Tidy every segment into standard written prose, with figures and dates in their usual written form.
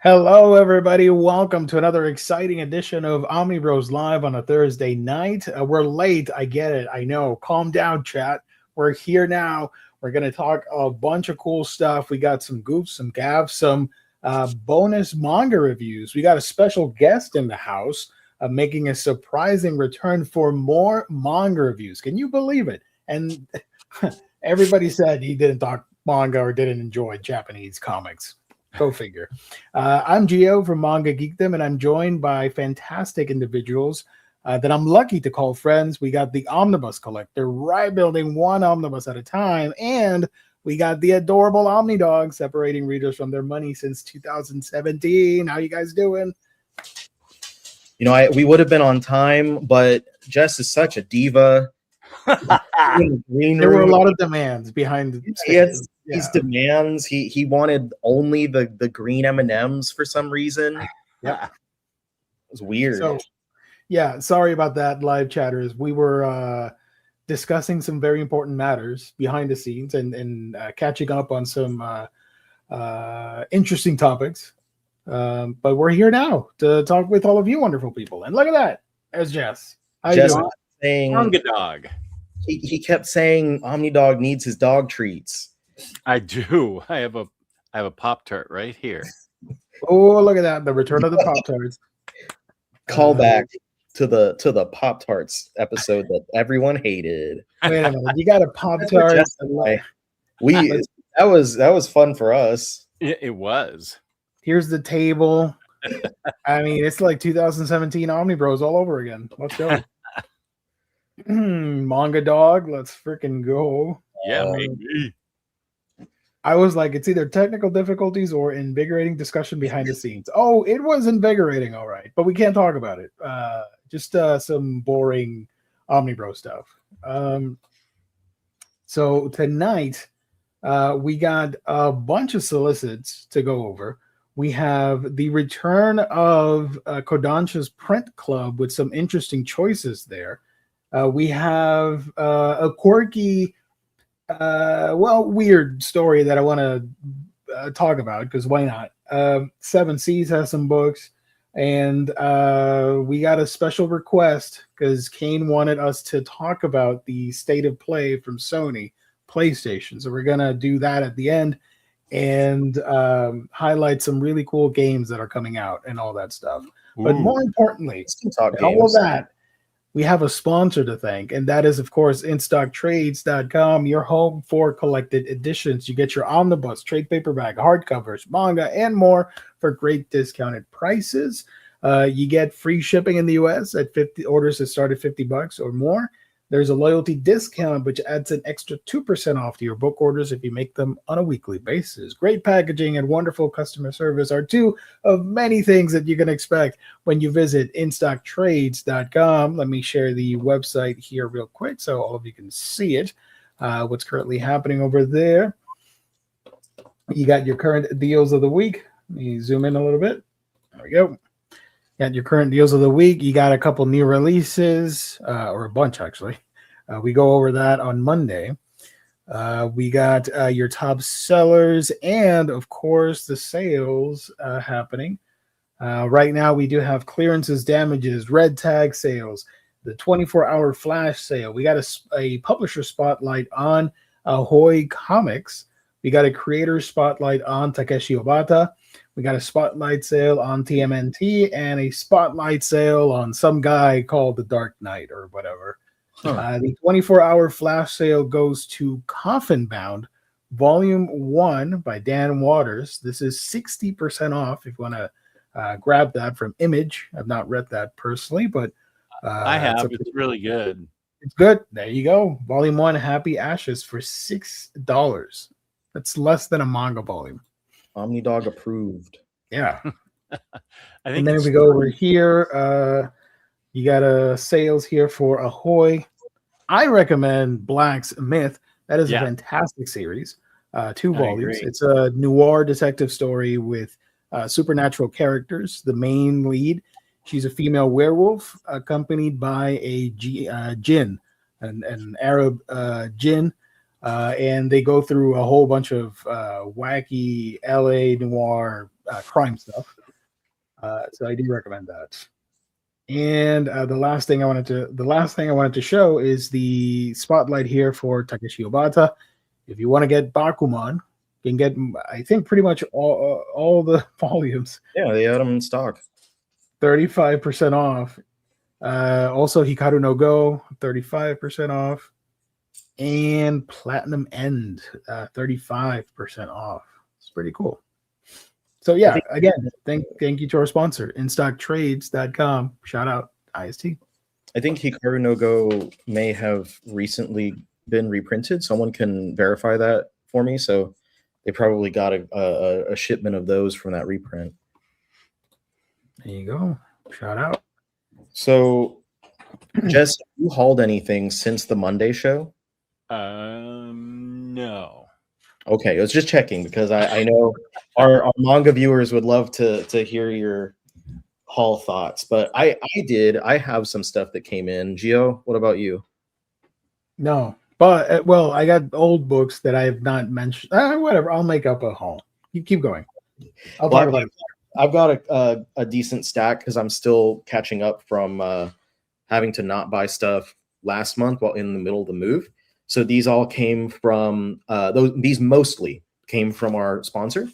Hello, everybody. Welcome to another exciting edition of Omnibros Live on a Thursday night. We're late. I get it. I know. Calm down, chat. We're here now. We're going to talk a bunch of cool stuff. We got some goofs, some gaffs, some bonus manga reviews. We got a special guest in the house making a surprising return for more manga reviews. Can you believe it? And everybody said he didn't talk manga or didn't enjoy Japanese comics. Go figure. I'm Gio from Manga Geekdom, and I'm joined by fantastic individuals that I'm lucky to call friends. We got the Omnibus Collector, right, building one omnibus at a time, and we got the adorable Omni Dog, separating readers from their money since 2017. How you guys doing? You know, we would have been on time, but Jess is such a diva. There were a lot of demands behind his demands. He wanted only the green M&Ms for some reason. Yeah, it was weird. So, yeah, sorry about that, live chatters. We were discussing some very important matters behind the scenes and catching up on some interesting topics. But we're here now to talk with all of you wonderful people. And look at that, there's Jess. How you doing? Saying Manga Dog. He kept saying Omni Dog needs his dog treats. I do. I have a Pop-Tart right here. Oh, look at that. The return of the Pop-Tarts. Call back to the Pop-Tarts episode that everyone hated. Wait a minute. You got a Pop-Tart. That was fun for us. It was. Here's the table. I mean, it's like 2017 Omnibros all over again. Let's go. Manga Dog, let's freaking go. Yeah, maybe. I was like, it's either technical difficulties or invigorating discussion behind the scenes. Oh, it was invigorating, all right, but we can't talk about it. Just some boring Omnibro stuff. So tonight, we got a bunch of solicits to go over. We have the return of Kodansha's print club with some interesting choices there. We have a quirky, weird story that I want to talk about, because why not? Seven Seas has some books, and we got a special request because Kane wanted us to talk about the state of play from Sony PlayStation. So we're going to do that at the end and highlight some really cool games that are coming out and all that stuff. Ooh. But more importantly, all of that, we have a sponsor to thank, and that is, of course, InStockTrades.com, your home for collected editions. You get your omnibus, trade paperback, hardcovers, manga, and more for great discounted prices. You get free shipping in the U.S. at 50 orders that start at $50 or more. There's a loyalty discount, which adds an extra 2% off to your book orders if you make them on a weekly basis. Great packaging and wonderful customer service are two of many things that you can expect when you visit InStockTrades.com. Let me share the website here real quick so all of you can see it, what's currently happening over there. You got your current deals of the week. Let me zoom in a little bit. There we go. Got your current deals of the week. You got a couple new releases, or a bunch actually. We go over that on Monday. We got your top sellers and, of course, the sales happening. Right now, we do have clearances, damages, red tag sales, the 24-hour flash sale. We got a publisher spotlight on Ahoy Comics. We got a creator spotlight on Takeshi Obata. We got a spotlight sale on TMNT and a spotlight sale on some guy called the Dark Knight or whatever. The 24-hour flash sale goes to Coffin Bound, Volume 1 by Dan Waters. This is 60% off if you want to grab that from Image. I've not read that personally, but I have. It's really good. It's good. There you go. Volume 1, Happy Ashes for $6. That's less than a manga volume. Omni Dog approved. Yeah. I think. And then we go over here. You got sales here for Ahoy. I recommend Black's Myth. That is a fantastic series. 2 volumes. It's a noir detective story with supernatural characters. The main lead, she's a female werewolf accompanied by a jinn, an Arab jinn. and they go through a whole bunch of wacky LA noir crime stuff. So I do recommend that. And the last thing I wanted to show is the spotlight here for Takeshi Obata. If you want to get Bakuman, you can get, I think, pretty much all the volumes. Yeah, they had them in stock. 35% off. Also, Hikaru no Go, 35% off. And Platinum End, 35% off. It's pretty cool. So yeah, again, thank you to our sponsor, InStockTrades.com. Shout out IST. I think Hikaru no Go may have recently been reprinted. Someone can verify that for me. So they probably got a shipment of those from that reprint. There you go. Shout out. So, Jess, have you hauled anything since the Monday show? No. Okay, I was just checking because I know our manga viewers would love to hear your haul thoughts, but I did. I have some stuff that came in. Gio, what about you? No, but well, I got old books that I have not mentioned. Whatever, I'll make up a haul. You keep going. I'll talk about it. I've got a decent stack because I'm still catching up from having to not buy stuff last month while in the middle of the move. So these all came from these mostly came from our sponsor.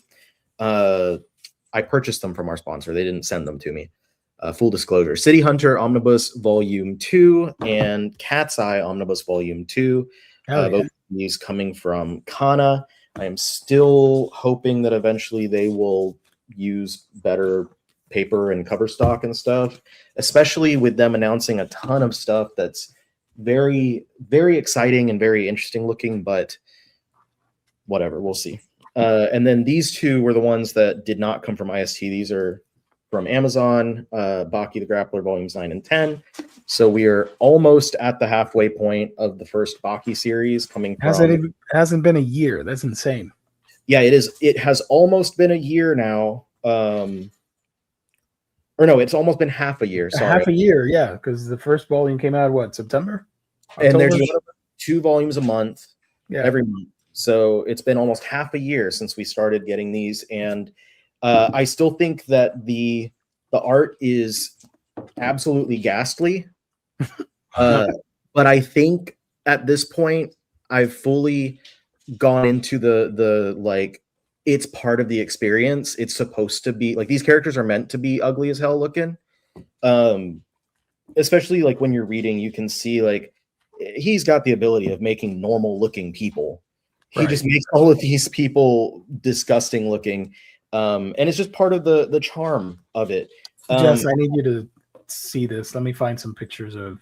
I purchased them from our sponsor. They didn't send them to me. Full disclosure: City Hunter Omnibus Volume 2 and Cat's Eye Omnibus Volume 2. Both of these coming from Kana. I am still hoping that eventually they will use better paper and cover stock and stuff, especially with them announcing a ton of stuff that's very, very exciting and very interesting looking, but whatever, we'll see. And then these two were the ones that did not come from IST. These are from Amazon, Baki the Grappler Volumes 9 and 10. So we are almost at the halfway point of the first Baki series coming from... Hasn't been a year. That's insane. Yeah, it is. It has almost been a year now. Or no, it's almost been half a year. Sorry. Half a year, yeah, because the first volume came out, what, September? October? And there's 2 volumes a month, every month. So it's been almost half a year since we started getting these. And I still think that the art is absolutely ghastly. But I think at this point, I've fully gone into the like, it's part of the experience. It's supposed to be like, these characters are meant to be ugly as hell looking. Especially like when you're reading, you can see like he's got the ability of making normal looking people. He just makes all of these people disgusting looking. And it's just part of the charm of it. Jess, I need you to see this. Let me find some pictures of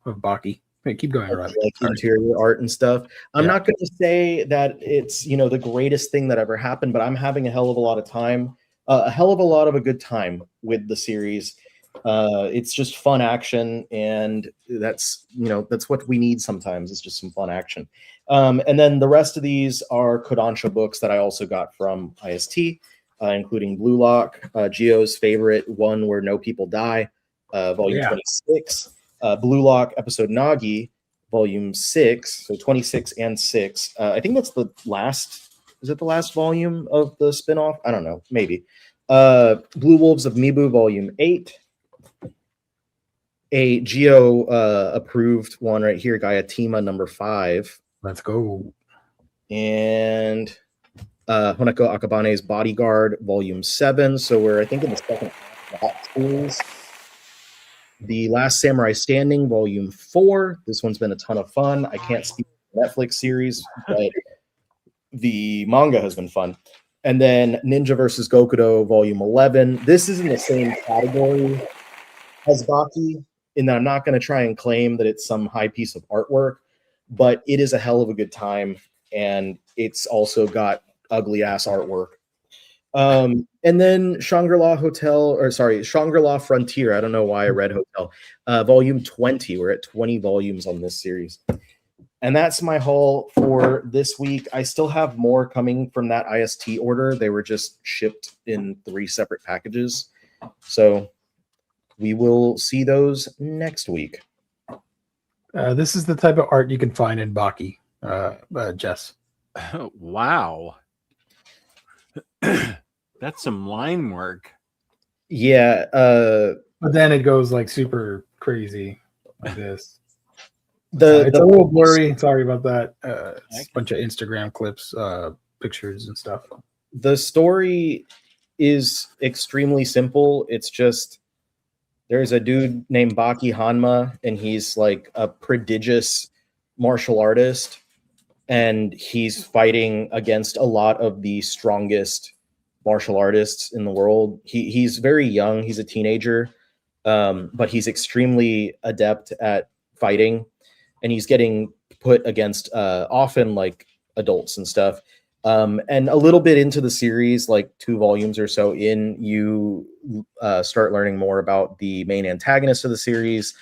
Baki. Hey, keep going, Rob. Like interior art and stuff. I'm not going to say that it's, you know, the greatest thing that ever happened, but I'm having a hell of a lot of time, a good time with the series. It's just fun action, and that's, you know, that's what we need sometimes. It's just some fun action. And then the rest of these are Kodansha books that I also got from IST, including Blue Lock, Gio's favorite one where no people die, volume 26. Blue Lock episode Nagi, volume 6, so 26 and 6. I think that's the last. Is it the last volume of the spinoff? I don't know, maybe. Blue Wolves of Mibu, volume 8. A Geo approved one right here, Gayatima number 5. Let's go. And Honeko Akabane's Bodyguard, volume 7. So we're, I think, in the second half of that series. The Last Samurai Standing, volume 4. This one's been a ton of fun. I can't speak to the Netflix series, but the manga has been fun. And then Ninja vs. Gokudo, volume 11. This is in the same category as Baki, in that I'm not going to try and claim that it's some high piece of artwork, but it is a hell of a good time, and it's also got ugly-ass artwork. And then Shangri-La Frontier. I don't know why I read Hotel. Volume 20. We're at 20 volumes on this series. And that's my haul for this week. I still have more coming from that IST order. They were just shipped in 3 separate packages. So we will see those next week. This is the type of art you can find in Baki. Jess. Wow. That's some line work. Yeah. But then it goes like super crazy like this. The It's a little blurry. Sorry about that. It's a bunch of Instagram clips, pictures, and stuff. The story is extremely simple. It's just there's a dude named Baki Hanma, and he's like a prodigious martial artist, and he's fighting against a lot of the strongest martial artists in the world. He's very young. He's a teenager, but he's extremely adept at fighting, and he's getting put against often like adults and stuff. And a little bit into the series, like 2 volumes or so in, you start learning more about the main antagonist of the series,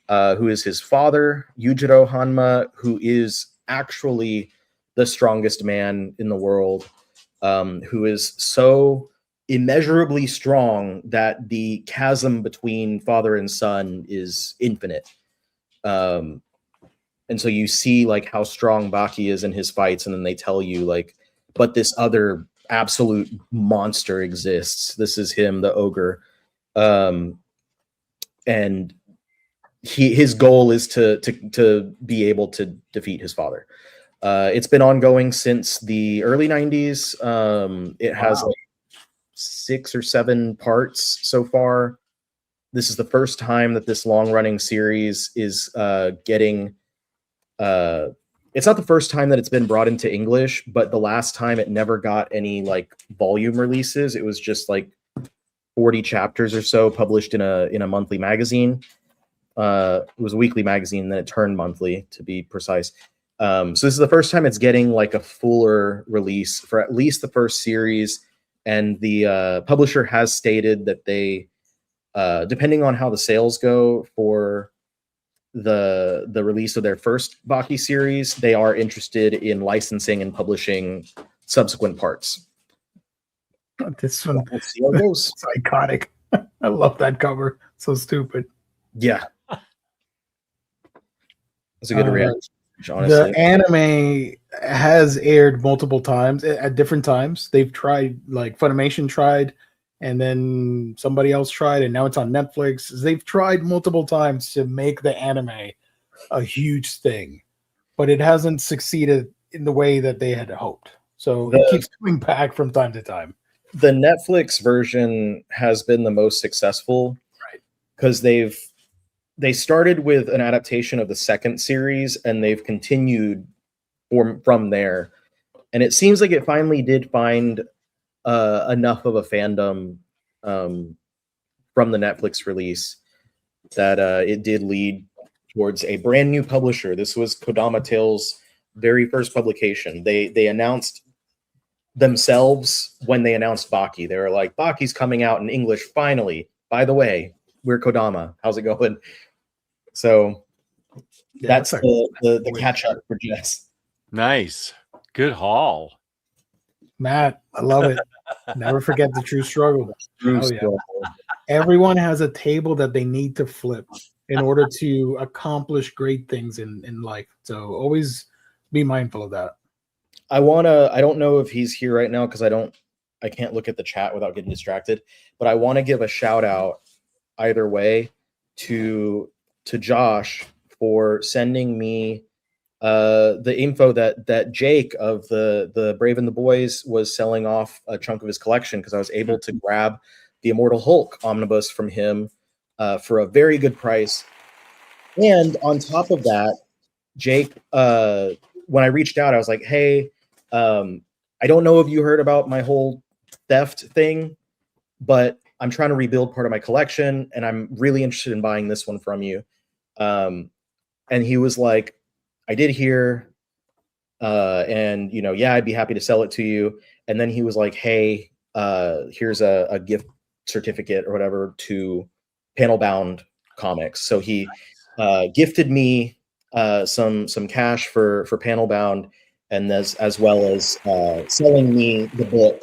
who is his father, Yujiro Hanma, who is actually the strongest man in the world, who is so immeasurably strong that the chasm between father and son is infinite. And so you see like how strong Baki is in his fights, and then they tell you like, but this other absolute monster exists. This is him, the ogre. And his goal is to be able to defeat his father. It's been ongoing since the early 90s. It has like 6 or 7 parts so far. This is the first time that this long-running series is getting... it's not the first time that it's been brought into English, but the last time it never got any like volume releases. It was just like 40 chapters or so published in a monthly magazine. It was a weekly magazine, then it turned monthly, to be precise. So this is the first time it's getting like a fuller release for at least the first series. And the publisher has stated that they, depending on how the sales go for the release of their first Baki series, they are interested in licensing and publishing subsequent parts. This one, Let's see how it goes. it's iconic. I love that cover. So stupid. Yeah, it's a good reaction. Honestly, The anime has aired multiple times at different times. They've tried, like Funimation tried, and then somebody else tried, and now it's on Netflix. They've tried multiple times to make the anime a huge thing, but it hasn't succeeded in the way that they had hoped. So it keeps coming back from time to time. The Netflix version has been the most successful, right? Because they started with an adaptation of the second series, and they've continued from there. And it seems like it finally did find enough of a fandom from the Netflix release that it did lead towards a brand new publisher. This was Kodama Tales' very first publication. They announced themselves when they announced Baki. They were like, Baki's coming out in English finally. By the way, we're Kodama. How's it going? So that's the catch up for Jess. Nice. Good haul. Matt, I love it. Never forget the true struggle. Oh, yeah. Everyone has a table that they need to flip in order to accomplish great things in life. So always be mindful of that. I don't know if he's here right now because I can't look at the chat without getting distracted, but I want to give a shout out either way to Josh for sending me the info that Jake of the Brave and the Boys was selling off a chunk of his collection, because I was able to grab the Immortal Hulk omnibus from him for a very good price. And on top of that, Jake, when I reached out, I was like, hey, I don't know if you heard about my whole theft thing, but I'm trying to rebuild part of my collection, and I'm really interested in buying this one from you. And he was like, I did hear, and yeah, I'd be happy to sell it to you. And then he was like, hey, here's a gift certificate or whatever to Panel Bound Comics. So he gifted me some cash for Panel Bound, and as well as selling me the book,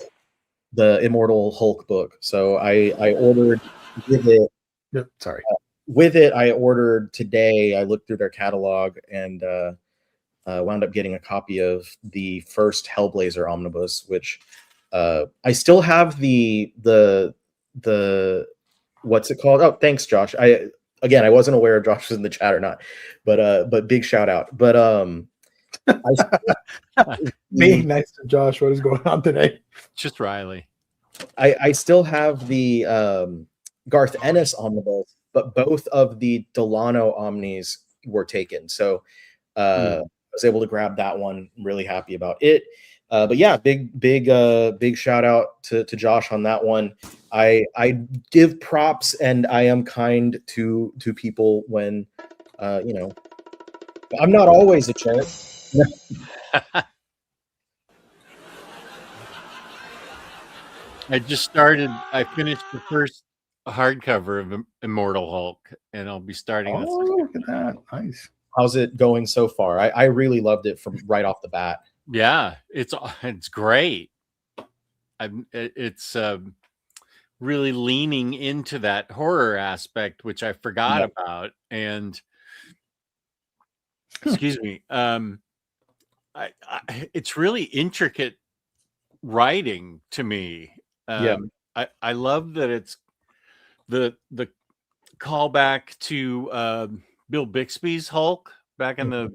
the Immortal Hulk book. So I ordered with it. Yep, sorry. With it, I ordered today. I looked through their catalog, and wound up getting a copy of the first Hellblazer omnibus, which I still have the what's it called? Oh, thanks, Josh. I wasn't aware if Josh was in the chat or not, but big shout out. But Being nice to Josh, what is going on today? Just Riley. I still have the Garth Ennis omnibus, but both of the Delano omnis were taken. So I was able to grab that one. I'm really happy about it. But yeah, big shout out to Josh on that one. I give props and I am kind to people when I'm not always a jerk. I finished the first hardcover of Immortal Hulk, and I'll be starting. Look at that! Nice. How's it going so far? I really loved it from right off the bat. Yeah, it's great. It's really leaning into that horror aspect, which I forgot about. And excuse me, it's really intricate writing to me. I love that it's the callback to Bill Bixby's Hulk back in the,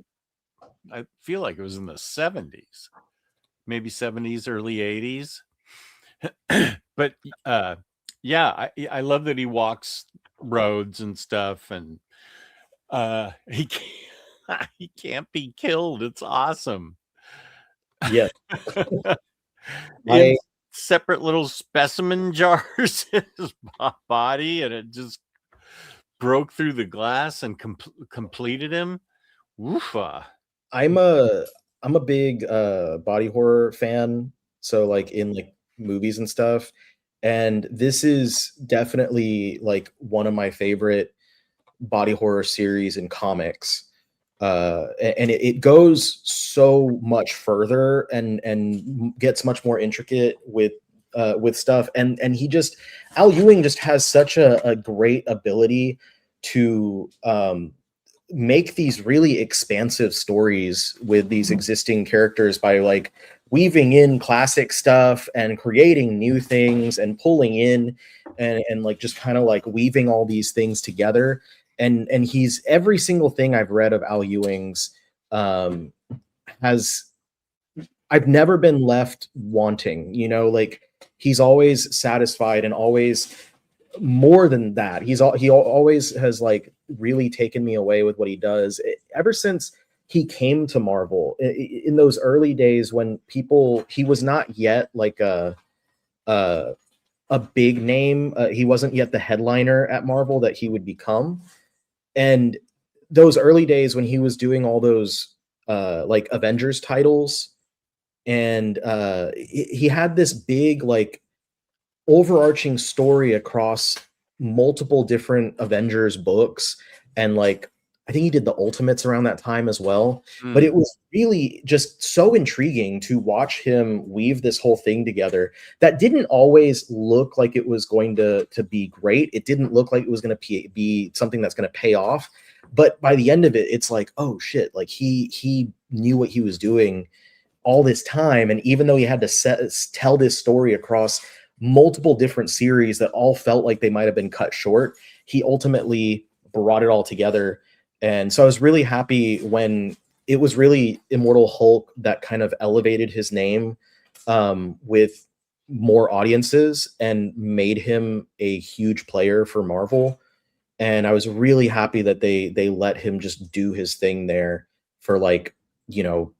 I feel like it was in the 70s, maybe 70s, early 80s. But yeah, I love that he walks roads and stuff, and he can't be killed. It's awesome. Yeah. Separate little specimen jars in his body, and it just broke through the glass and completed him. Woofa. I'm a big body horror fan, so like in like movies and stuff, and this is definitely like one of my favorite body horror series in comics. And it goes so much further and gets much more intricate with stuff, and he just, Al Ewing just has such a great ability to make these really expansive stories with these existing characters by like weaving in classic stuff and creating new things and pulling in and like just kind of like weaving all these things together. And he's, every single thing I've read of Al Ewing's has, I've never been left wanting, like he's always satisfied and always more than that. He always has like really taken me away with what he does ever since he came to Marvel in those early days when he was not yet like a big name. He wasn't yet the headliner at Marvel that he would become. And those early days when he was doing all those like Avengers titles, and he had this big like overarching story across multiple different Avengers books, and like I think he did the Ultimates around that time as well. But it was really just so intriguing to watch him weave this whole thing together that didn't always look like it was going to be great. It didn't look like it was going to be something that's going to pay off. But by the end of it, it's like, oh shit, like he knew what he was doing all this time. And even though he had to tell this story across multiple different series that all felt like they might have been cut short, he ultimately brought it all together. And so I was really happy when it was really Immortal Hulk that kind of elevated his name with more audiences and made him a huge player for Marvel. And I was really happy that they let him just do his thing there for like,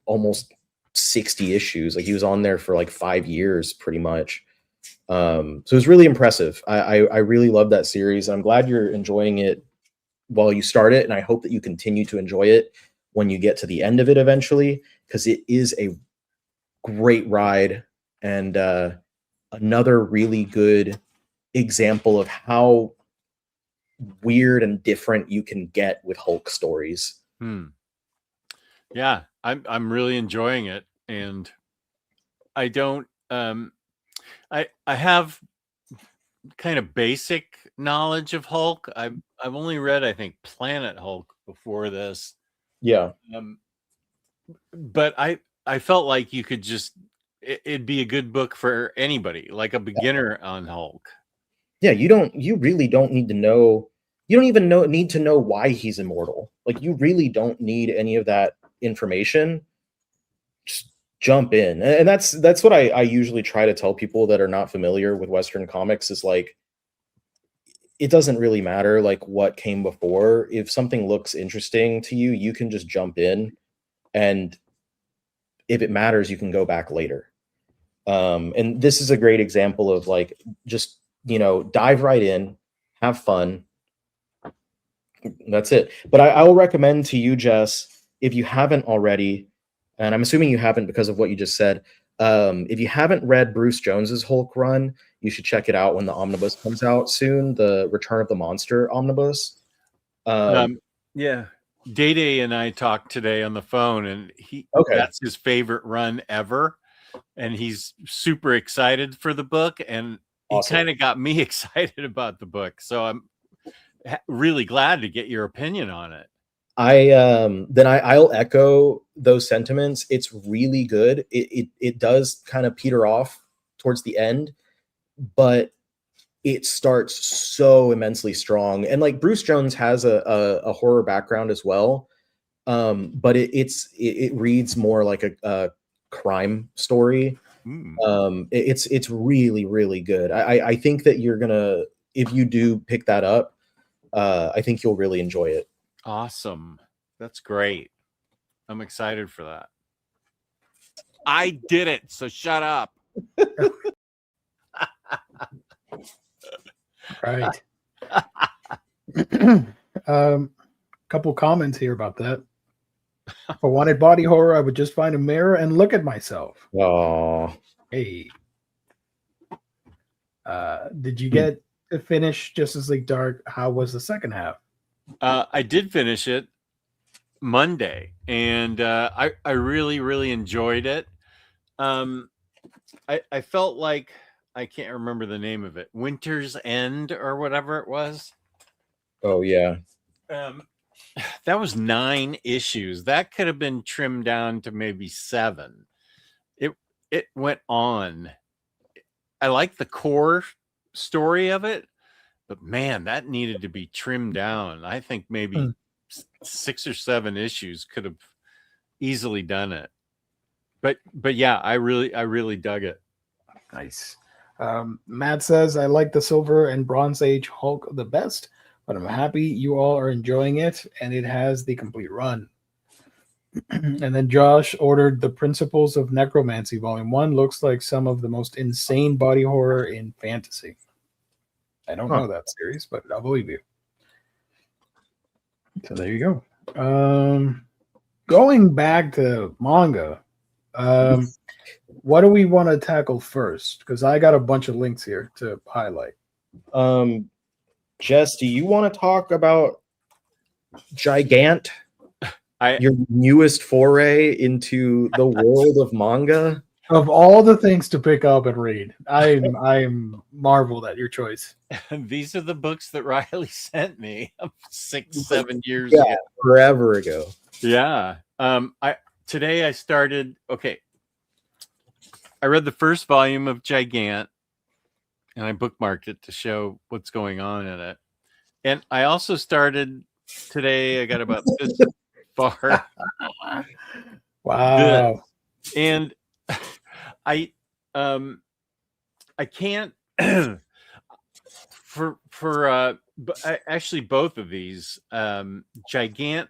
almost 60 issues. Like he was on there for like 5 years pretty much. So it was really impressive. I really love that series. I'm glad you're enjoying it while you start it, and I hope that you continue to enjoy it when you get to the end of it eventually, because it is a great ride and another really good example of how weird and different you can get with Hulk stories. Yeah, I'm really enjoying it, and I don't I have kind of basic knowledge of Hulk. I've only read, I think, Planet Hulk before this. Yeah. but I felt like you could just it'd be a good book for anybody, like a beginner on Hulk. Yeah, you really don't need to know. You don't even need to know why he's immortal. Like, you really don't need any of that information. Just jump in. And that's what I usually try to tell people that are not familiar with Western comics, is like, it doesn't really matter like what came before. If something looks interesting to you, you can just jump in, and if it matters, you can go back later. And this is a great example of like, just, dive right in, have fun. That's it. But I will recommend to you, Jess, if you haven't already, and I'm assuming you haven't because of what you just said, if you haven't read Bruce Jones's Hulk run, you should check it out when the omnibus comes out soon, the Return of the Monster omnibus. Yeah. Day and I talked today on the phone, and that's his favorite run ever. And he's super excited for the book, and he kind of got me excited about the book. So I'm really glad to get your opinion on it. I'll echo those sentiments. It's really good. It does kind of peter off towards the end, but it starts so immensely strong. And like, Bruce Jones has a horror background as well, but it reads more like a crime story. It's really, really good. I think that you're gonna, if you do pick that up, I think you'll really enjoy it. Awesome. That's great. I'm excited for that. I did it, so shut up. Right. Couple comments here about that. If I wanted body horror, I would just find a mirror and look at myself. Oh, hey. Did you get to finish Justice League Dark? How was the second half? I did finish it Monday, and I really, really enjoyed it. I felt like, I can't remember the name of it, Winter's End or whatever it was. Oh yeah. That was 9 issues. That could have been trimmed down to maybe 7. It went on. I like the core story of it, but man, that needed to be trimmed down. I think maybe 6 or 7 issues could have easily done it. But yeah, I really dug it. Nice. Matt says, I like the Silver and Bronze Age Hulk the best, but I'm happy you all are enjoying it, and it has the complete run. And then Josh ordered The Principles of Necromancy Volume 1. Looks like some of the most insane body horror in fantasy. I don't know that series, but I'll believe you. So there you go. Going back to manga, what do we want to tackle first? Because I got a bunch of links here to highlight. Jess, do you want to talk about Gigant? Your newest foray into the world of manga? Of all the things to pick up and read, I'm marveled at your choice. These are the books that Riley sent me 6-7 years ago. Forever ago. Yeah. Today I started. Okay. I read the first volume of Gigant, and I bookmarked it to show what's going on in it. And I also started today. I got about this far. Wow. And I can't actually both of these Gigant.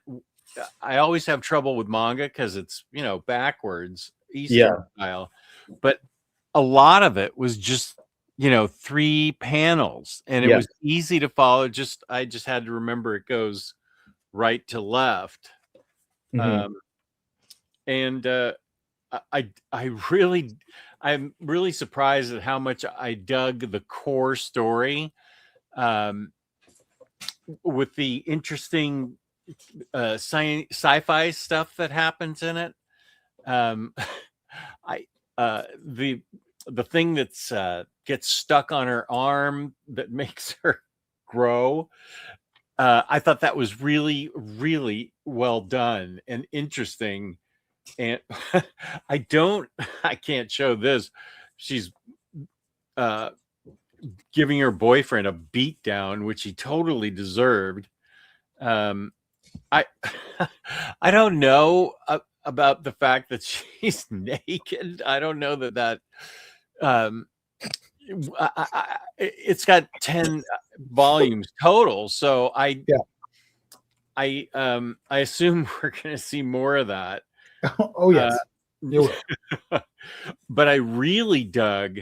I always have trouble with manga because it's backwards Eastern style, but a lot of it was just 3 panels, and it was easy to follow. I just had to remember it goes right to left. I'm really surprised at how much I dug the core story, with the interesting sci-fi stuff that happens in it. The thing that's gets stuck on her arm that makes her grow. I thought that was really, really well done and interesting. and I can't show this. She's giving her boyfriend a beat down, which he totally deserved. I I don't know about the fact that she's naked. I don't know that it's got 10 volumes total, so I assume we're going to see more of that. Oh yes, you will. But I really dug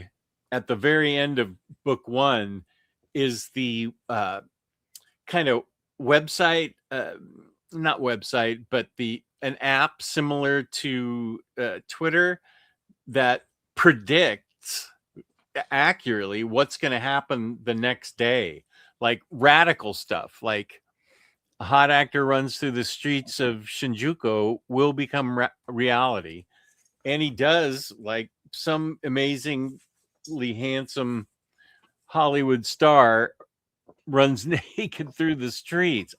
at the very end of book 1 is the kind of website, not website, but an app similar to Twitter that predicts accurately what's going to happen the next day, like radical stuff, like a hot actor runs through the streets of Shinjuku will become reality. And he does, like some amazingly handsome Hollywood star runs naked through the streets.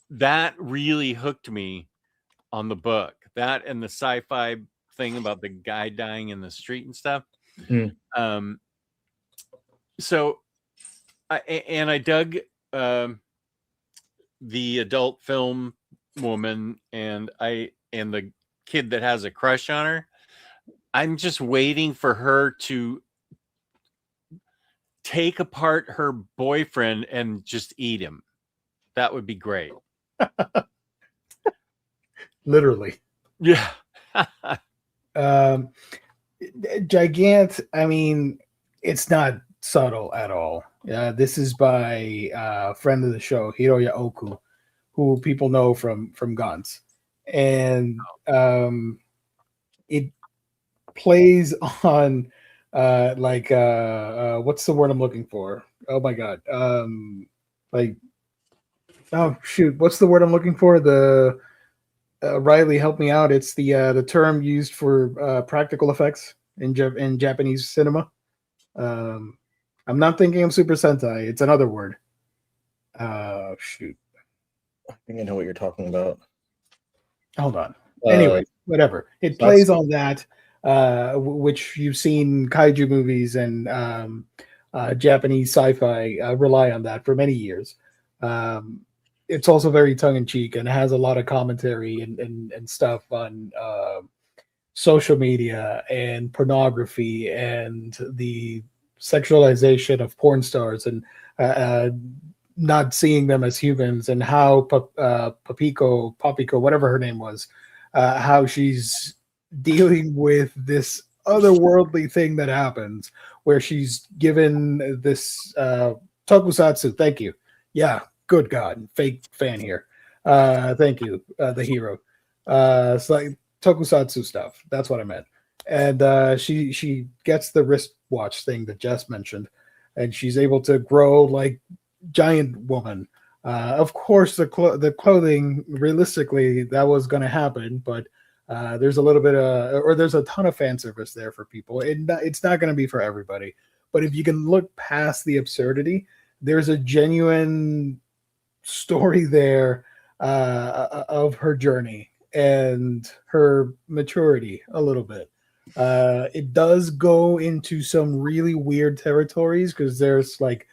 That really hooked me on the book. That and the sci-fi thing about the guy dying in the street and stuff. So I dug the adult film woman and the kid that has a crush on her. I'm just waiting for her to take apart her boyfriend and just eat him. That would be great. Literally. Yeah. Gigant, I mean, it's not subtle at all. This is by a friend of the show, Hiroya Oku, who people know from Gantz. And it plays on what's the word I'm looking for? Oh my god. Oh shoot, what's the word I'm looking for? The Riley, help me out. It's the term used for practical effects in Japanese cinema. I'm not thinking of Super Sentai. It's another word. Shoot. I think I know what you're talking about. Hold on. Anyway, whatever. It plays on that, which you've seen kaiju movies and Japanese sci-fi rely on that for many years. It's also very tongue-in-cheek and has a lot of commentary and stuff on social media and pornography and the sexualization of porn stars and not seeing them as humans, and how Papiko, whatever her name was, how she's dealing with this otherworldly thing that happens where she's given this tokusatsu. Thank you. Yeah. Good God, fake fan here. Thank you, the hero. It's like tokusatsu stuff. That's what I meant. And she gets the wristwatch thing that Jess mentioned, and she's able to grow like giant woman. Of course, the clothing, realistically, that was going to happen, but there's a little bit there's a ton of fan service there for people. It's not going to be for everybody, but if you can look past the absurdity, there's a genuine story there of her journey and her maturity a little bit. It does go into some really weird territories because there's like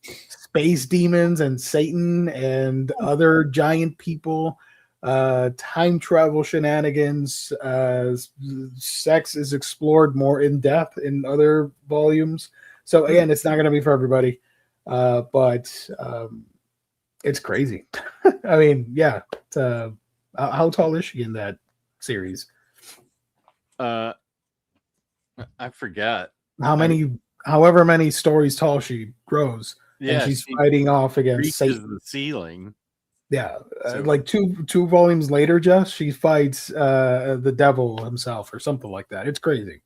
space demons and Satan and other giant people, time travel shenanigans. Sex is explored more in depth in other volumes. So again, it's not going to be for everybody, but it's crazy. I mean, yeah. How tall is she in that series? I forget. However many stories tall she grows. Yeah, and she's fighting off against Satan. The ceiling. Yeah, so. Like two volumes later, Jess, she fights the devil himself or something like that. It's crazy.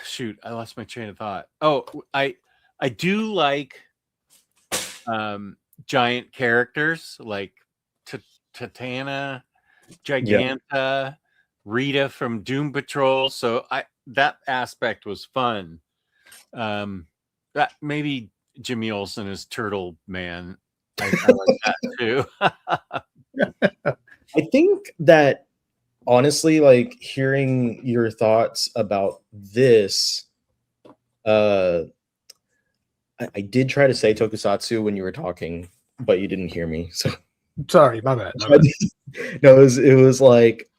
Shoot, I lost my train of thought. Oh, I do like giant characters like Tatana, Giganta, Rita from Doom Patrol. So that aspect was fun. That maybe Jimmy Olsen as Turtle Man. I like that too. I think that honestly, like hearing your thoughts about this, I did try to say tokusatsu when you were talking, but you didn't hear me. So Sorry, my bad. My bad. no, it was like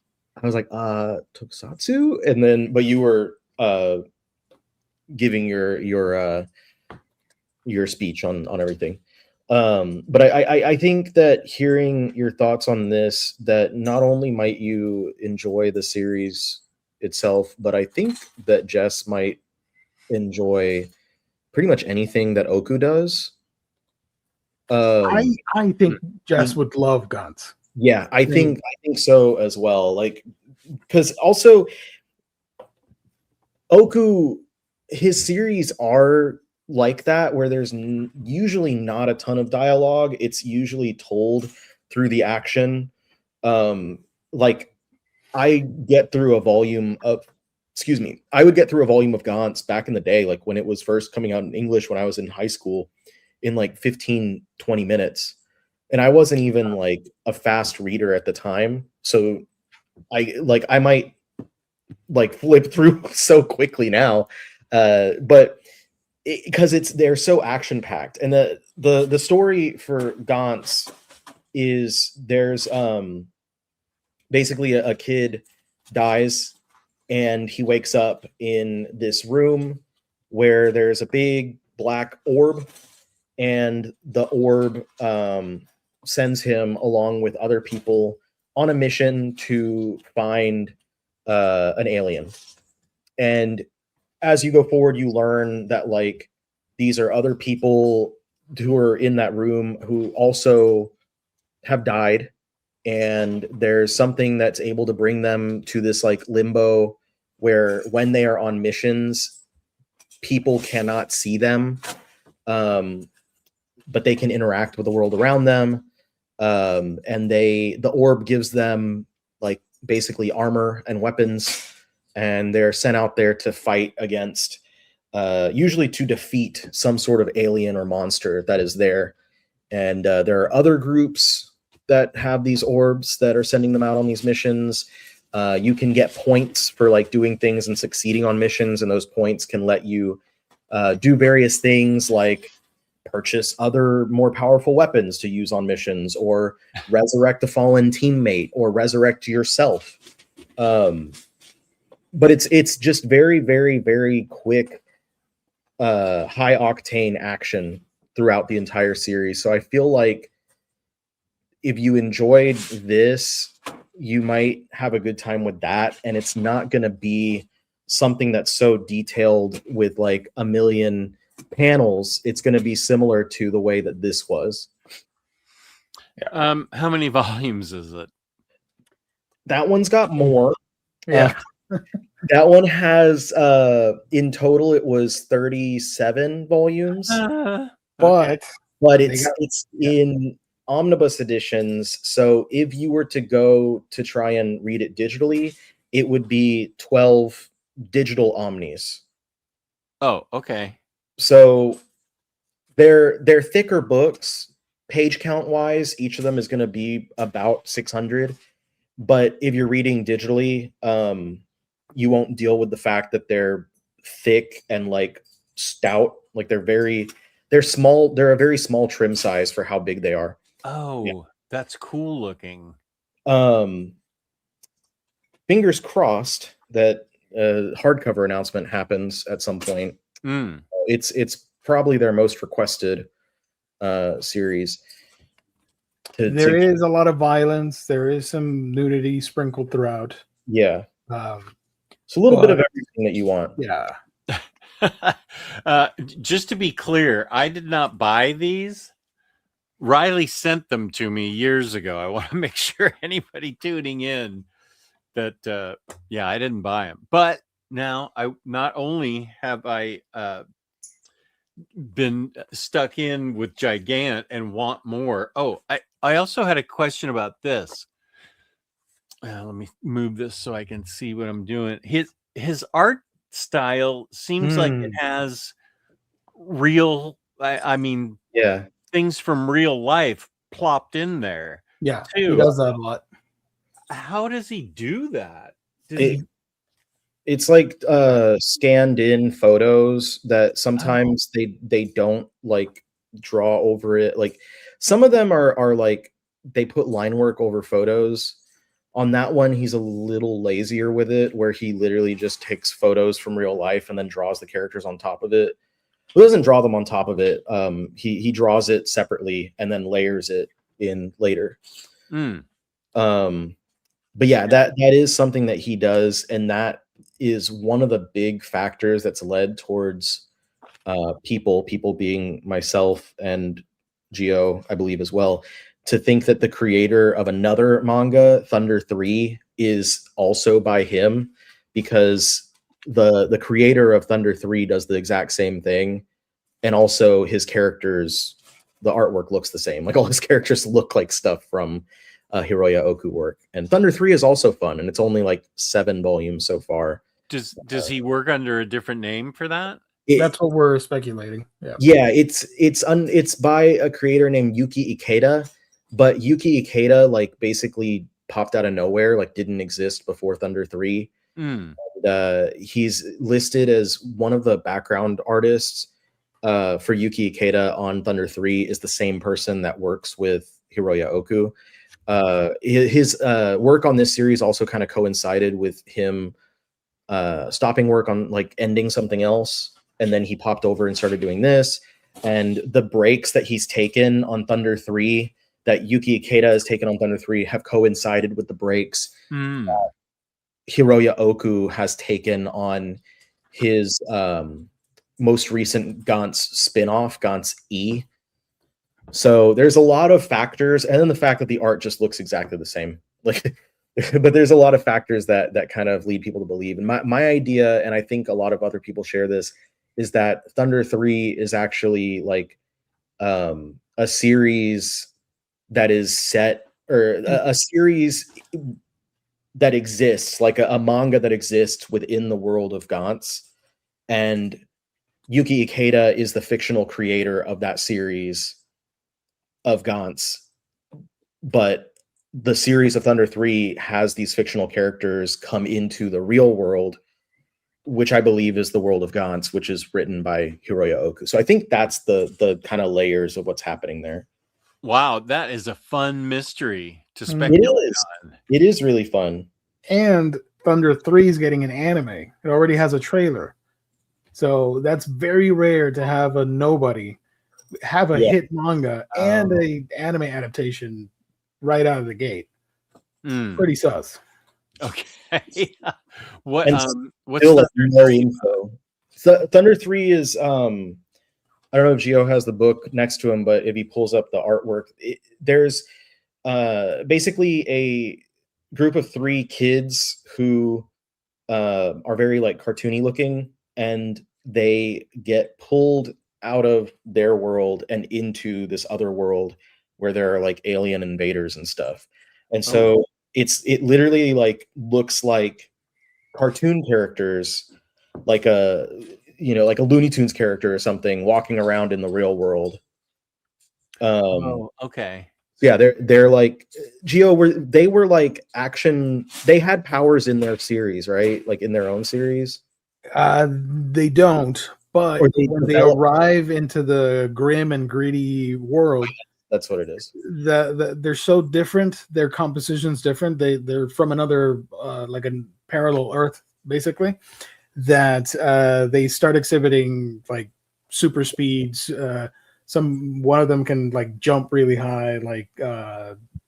I was like, tokusatsu, and then but you were giving your speech on everything. But I think that hearing your thoughts on this, that not only might you enjoy the series itself, but I think that Jess might enjoy pretty much anything that Oku does. I think Jess would love Guns. Yeah, I think so as well. Like, because also Oku, his series are like that, where there's usually not a ton of dialogue. It's usually told through the action. Like I get through a volume of, excuse me, I would get through a volume of Gantz back in the day, like when it was first coming out in English when I was in high school, in like 15, 20 minutes. And I wasn't even like a fast reader at the time. So I might like flip through so quickly now. But because they're so action packed, and the story for Gantz is there's basically a kid dies and he wakes up in this room where there's a big black orb, and the orb sends him along with other people on a mission to find an alien. And as you go forward, you learn that like these are other people who are in that room who also have died, and there's something that's able to bring them to this like limbo where when they are on missions, people cannot see them, but they can interact with the world around them. And the orb gives them like basically armor and weapons, and they're sent out there to fight against, usually to defeat some sort of alien or monster that is there. And there are other groups that have these orbs that are sending them out on these missions. You can get points for like doing things and succeeding on missions, and those points can let you do various things like purchase other more powerful weapons to use on missions, or resurrect a fallen teammate, or resurrect yourself. But it's just very, very, very quick, high octane action throughout the entire series. So I feel like if you enjoyed this, you might have a good time with that. And it's not going to be something that's so detailed with like a million panels. It's going to be similar to the way that this was. How many volumes is it? That one's got more. Yeah. That one has in total it was 37 volumes. But it's in omnibus editions. So if you were to go to try and read it digitally, it would be 12 digital omnis. Oh, okay. So they're thicker books. Page count wise, each of them is going to be about 600. But if you're reading digitally, you won't deal with the fact that they're thick and like stout. Like they're small. They're a very small trim size for how big they are. Oh, yeah. That's cool looking. Fingers crossed that a hardcover announcement happens at some point. It's probably their most requested series. There is a lot of violence. There is some nudity sprinkled throughout. Yeah. It's a little bit of everything that you want. Yeah. Just to be clear, I did not buy these. Riley sent them to me years ago. I want to make sure anybody tuning in that, I didn't buy them. But now I not only have I been stuck in with Gigant and want more. Oh, I also had a question about this. Let me move this so I can see what I'm doing. His art style seems like it has real, I mean, yeah, things from real life plopped in there. Yeah, too. he does that a lot. How does he do that? It's like scanned in photos that sometimes they don't like draw over it. Like some of them are like they put line work over photos. On that one, he's a little lazier with it, where he literally just takes photos from real life and then draws the characters on top of it. He doesn't draw them on top of it. He draws it separately and then layers it in later. But yeah, that is something that he does, and that is one of the big factors that's led towards people being myself and Geo, I believe as well, to think that the creator of another manga, Thunder 3, is also by him, because the creator of Thunder 3 does the exact same thing, and also his characters, the artwork looks the same. Like all his characters look like stuff from Hiroya Oku work. And Thunder 3 is also fun, and it's only like 7 volumes so far. Does he work under a different name for that? That's what we're speculating. Yeah, it's by a creator named Yuki Ikeda, but Yuki Ikeda like basically popped out of nowhere, like didn't exist before Thunder 3. And, he's listed as one of the background artists for Yuki Ikeda on Thunder 3 is the same person that works with Hiroya Oku. His work on this series also kind of coincided with him stopping work on like ending something else, and then he popped over and started doing this. And the breaks that he's taken on Thunder 3, that Yuki Ikeda has taken on Thunder 3, have coincided with the breaks Hiroya Oku has taken on his most recent Gantz spin-off, Gantz E. So there's a lot of factors, and then the fact that the art just looks exactly the same. Like, but there's a lot of factors that kind of lead people to believe. And my idea, and I think a lot of other people share this, is that Thunder 3 is actually like a series that is set, or a series that exists, like a manga that exists within the world of Gantz, and Yuki Ikeda is the fictional creator of that series of Gantz, but the series of Thunder 3 has these fictional characters come into the real world, which I believe is the world of Gantz, which is written by Hiroya Oku. So I think that's the kind of layers of what's happening there. Wow, that is a fun mystery to speculate on. It is really fun. And Thunder 3 is getting an anime. It already has a trailer. So that's very rare to have a nobody have a hit manga and a anime adaptation right out of the gate. Pretty sus. Okay. What's no info? Thunder 3 is I don't know if Gio has the book next to him, but if he pulls up the artwork, there's basically a group of 3 kids who are very like cartoony looking, and they get pulled out of their world and into this other world where there are like alien invaders and stuff. And so it literally like looks like cartoon characters, like a Looney Tunes character or something walking around in the real world. Okay. Yeah, they're like Gio they were like action. They had powers in their series, right? Like in their own series. They don't, but when they arrive into the grim and gritty world, that's what it is. They're so different. Their composition's different. They're from another like a parallel Earth, basically. That they start exhibiting like super speeds. One of them can like jump really high, like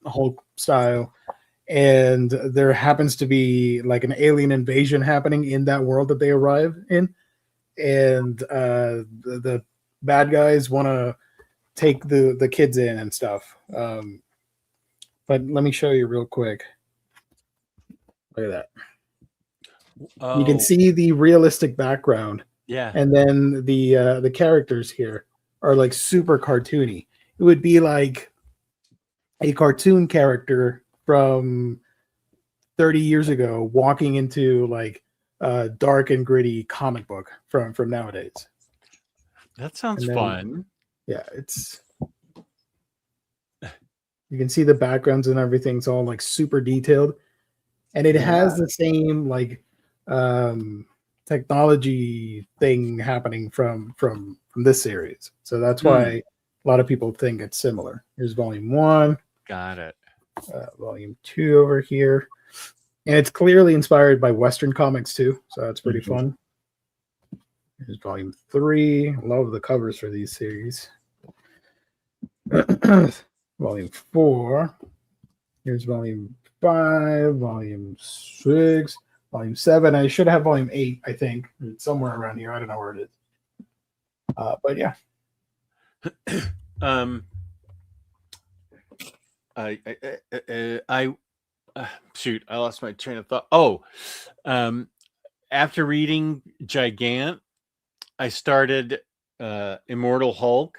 Hulk style. And there happens to be like an alien invasion happening in that world that they arrive in, and the bad guys want to take the kids in and stuff. But let me show you real quick. Look at that. You can see the realistic background. Yeah. And then the characters here are like super cartoony. It would be like a cartoon character from 30 years ago walking into like a dark and gritty comic book from nowadays. That sounds fun. Yeah, it's You can see the backgrounds and everything's all like super detailed, and it has the same like technology thing happening from this series. So that's why a lot of people think it's similar. Here's volume 1. Got it. Volume 2 over here, and it's clearly inspired by Western comics too. So that's pretty fun. Here's volume 3. Love the covers for these series. Volume 4. Here's volume 5, volume 6, volume 7. I should have volume 8, I think. It's somewhere around here. I don't know where it is. But yeah. Shoot, I lost my train of thought. Oh, after reading Gigant, I started Immortal Hulk.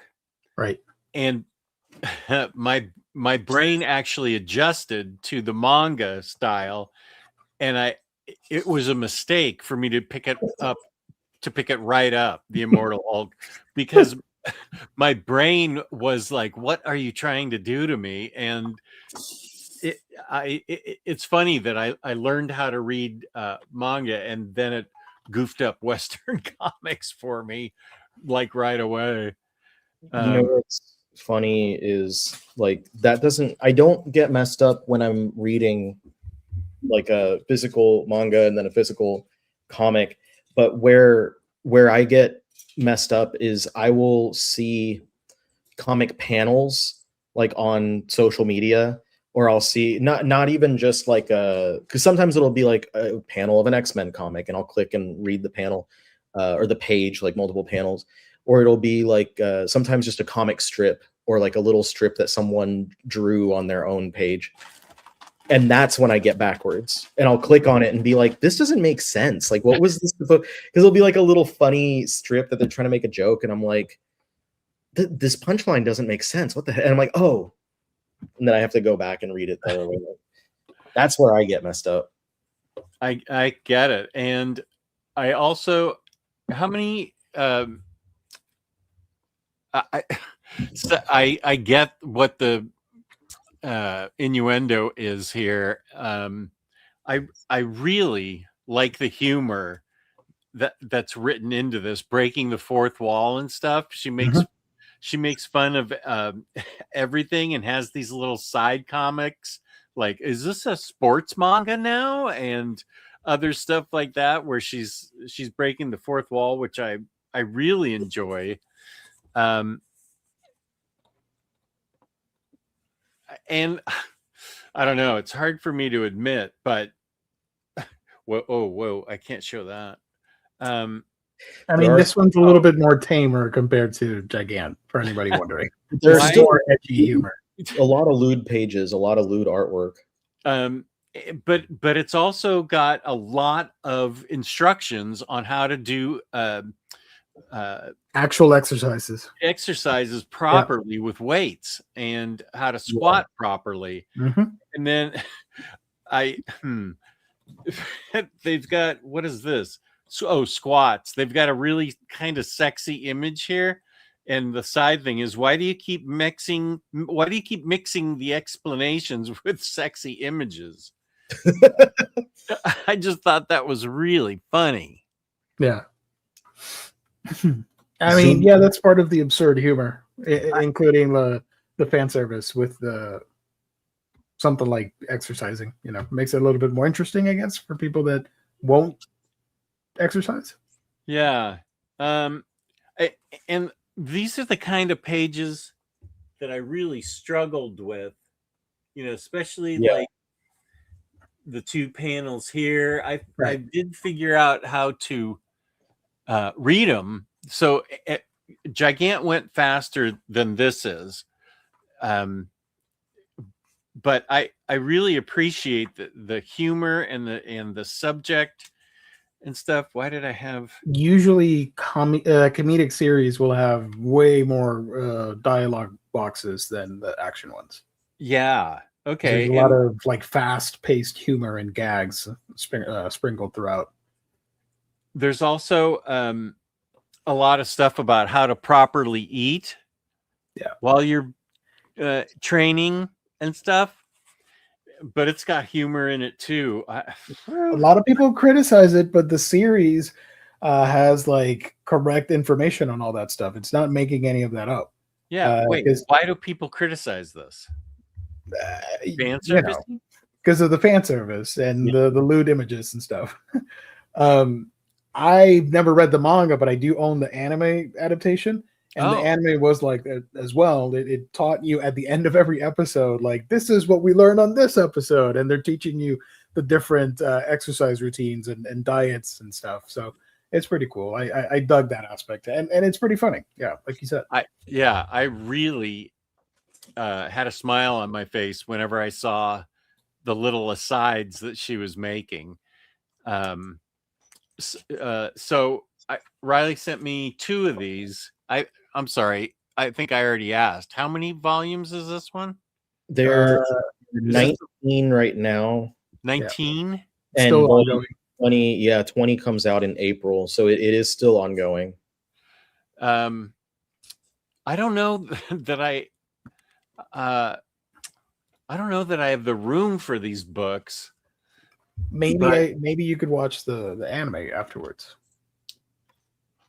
Right. And my brain actually adjusted to the manga style, and it was a mistake for me to pick it right up, the Immortal Hulk, because my brain was like, what are you trying to do to me? And it's funny that I learned how to read manga, and then it goofed up Western comics for me like right away. You know what's funny is like I don't get messed up when I'm reading like a physical manga and then a physical comic, but where I get messed up is I will see comic panels like on social media, or I'll see not even just like because sometimes it'll be like a panel of an X-Men comic and I'll click and read the panel or the page, like multiple panels, or it'll be like sometimes just a comic strip or like a little strip that someone drew on their own page. And that's when I get backwards and I'll click on it and be like, this doesn't make sense. Like, what was this? Because it'll be like a little funny strip that they're trying to make a joke. And I'm like, this punchline doesn't make sense. What the heck? And I'm like, oh, and then I have to go back and read it thoroughly. That's where I get messed up. I get it. And I also, how many, I get what the innuendo is here. I really like the humor that's written into this, breaking the fourth wall and stuff. She makes fun of everything and has these little side comics like, is this a sports manga now? And other stuff like that, where she's breaking the fourth wall, which I really enjoy. And I don't know, it's hard for me to admit, but whoa, I can't show that. I mean, this one's a little bit more tamer compared to Gigant, for anybody wondering. There's still more edgy humor. A lot of lewd pages, a lot of lewd artwork. But it's also got a lot of instructions on how to do actual exercises properly with weights, and how to squat properly. And then they've got, what is this? So squats. They've got a really kind of sexy image here. And the side thing is, why do you keep mixing the explanations with sexy images? I just thought that was really funny. Yeah. I mean, yeah, that's part of the absurd humor, including the fan service with something like exercising. You know, makes it a little bit more interesting, I guess, for people that won't exercise. Yeah. And these are the kind of pages that I really struggled with, you know, especially like the two panels here. I did figure out how to read them. So Gigant went faster than this is. But I really appreciate the humor and the subject and stuff. Why did I have? Usually comedic series will have way more dialogue boxes than the action ones. Yeah. Okay. There's a lot of like fast-paced humor and gags sprinkled throughout. There's also a lot of stuff about how to properly eat while you're training. and stuff, but it's got humor in it too. A lot of people criticize it, but the series has like correct information on all that stuff. It's not making any of that up. Yeah. Wait, why do people criticize this? Fan service? Because of the fan service and the lewd images and stuff. I've never read the manga, but I do own the anime adaptation. And the anime was like that as well. It taught you at the end of every episode, like, this is what we learned on this episode. And they're teaching you the different exercise routines and diets and stuff. So it's pretty cool. I dug that aspect. And it's pretty funny. Yeah, like you said. I really had a smile on my face whenever I saw the little asides that she was making. So Riley sent me 2 of these. I'm sorry. I think I already asked. How many volumes is this one? There are 19 right now. 19? And still ongoing. 20 comes out in April. So it is still ongoing. I don't know that I don't know that I have the room for these books. Maybe you could watch the anime afterwards.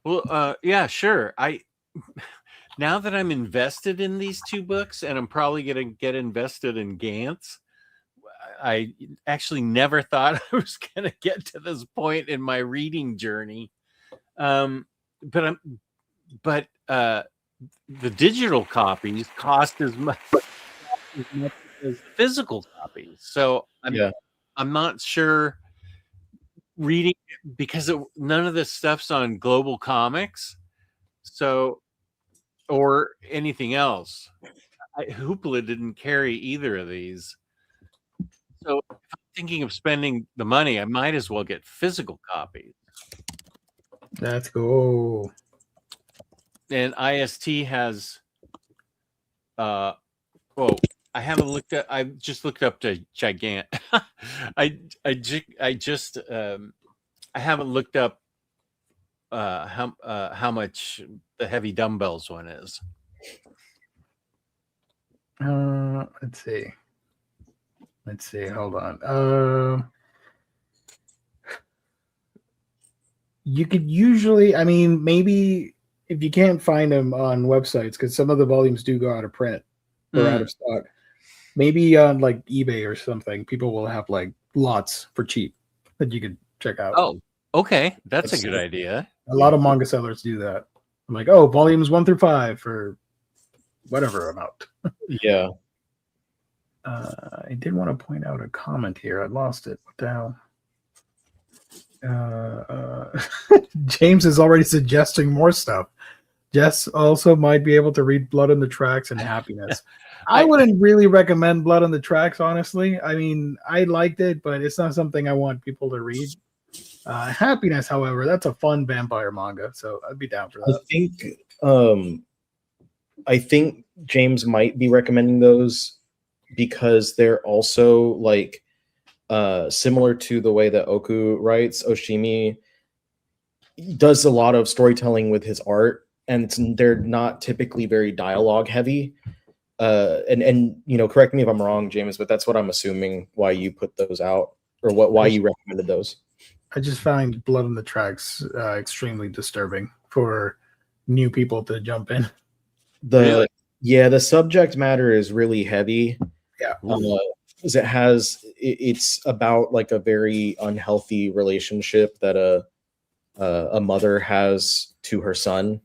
Well, yeah, sure. Now that I'm invested in these 2 books, and I'm probably going to get invested in Gantz, I actually never thought I was going to get to this point in my reading journey. But the digital copies cost as much as physical copies. So I'm not sure reading because none of this stuff's on Global Comics, so or anything else. Hoopla didn't carry either of these, so if I'm thinking of spending the money, I might as well get physical copies. Let's go. And IST has I haven't looked at. I just looked up to Gigant. I haven't looked up how much the heavy dumbbells one is. Let's see. Hold on. You could usually, maybe if you can't find them on websites, because some of the volumes do go out of print or out of stock. Maybe on like eBay or something, people will have like lots for cheap that you could check out. Oh, okay, that's a good idea. A lot of manga sellers do that. I'm like, oh, volumes 1 through 5 for whatever amount. Yeah. I did want to point out a comment here. I lost it. What the hell? James is already suggesting more stuff. Jess also might be able to read Blood on the Tracks and Happiness. I wouldn't really recommend Blood on the Tracks, honestly. I mean, I liked it, but it's not something I want people to read. Happiness, however, that's a fun vampire manga, so I'd be down for that. I think James might be recommending those because they're also like similar to the way that Oku writes. Oshimi does a lot of storytelling with his art, and they're not typically very dialogue heavy. And correct me if I'm wrong, James, but that's what I'm assuming why you put those out, or why you recommended those. I just find Blood on the Tracks extremely disturbing for new people to jump in. The subject matter is really heavy. Yeah. Because it's about like a very unhealthy relationship that a mother has to her son.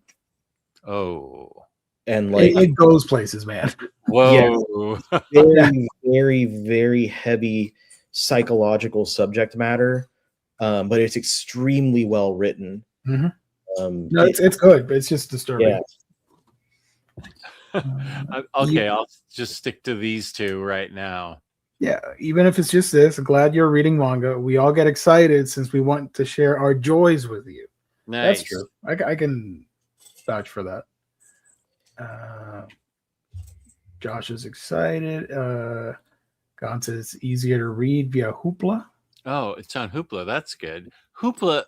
Oh. And like it goes places, man. Whoa. Yeah, very, very, very heavy psychological subject matter. But it's extremely well written. Mm-hmm. No, it's good, but it's just disturbing. Yeah. Okay, I'll just stick to these 2 right now. Yeah, even if it's just this, I'm glad you're reading manga. We all get excited since we want to share our joys with you. Nice. That's true. I can vouch for that. Josh is excited. Gaunt says easier to read via Hoopla. Oh, it's on Hoopla. That's good. Hoopla,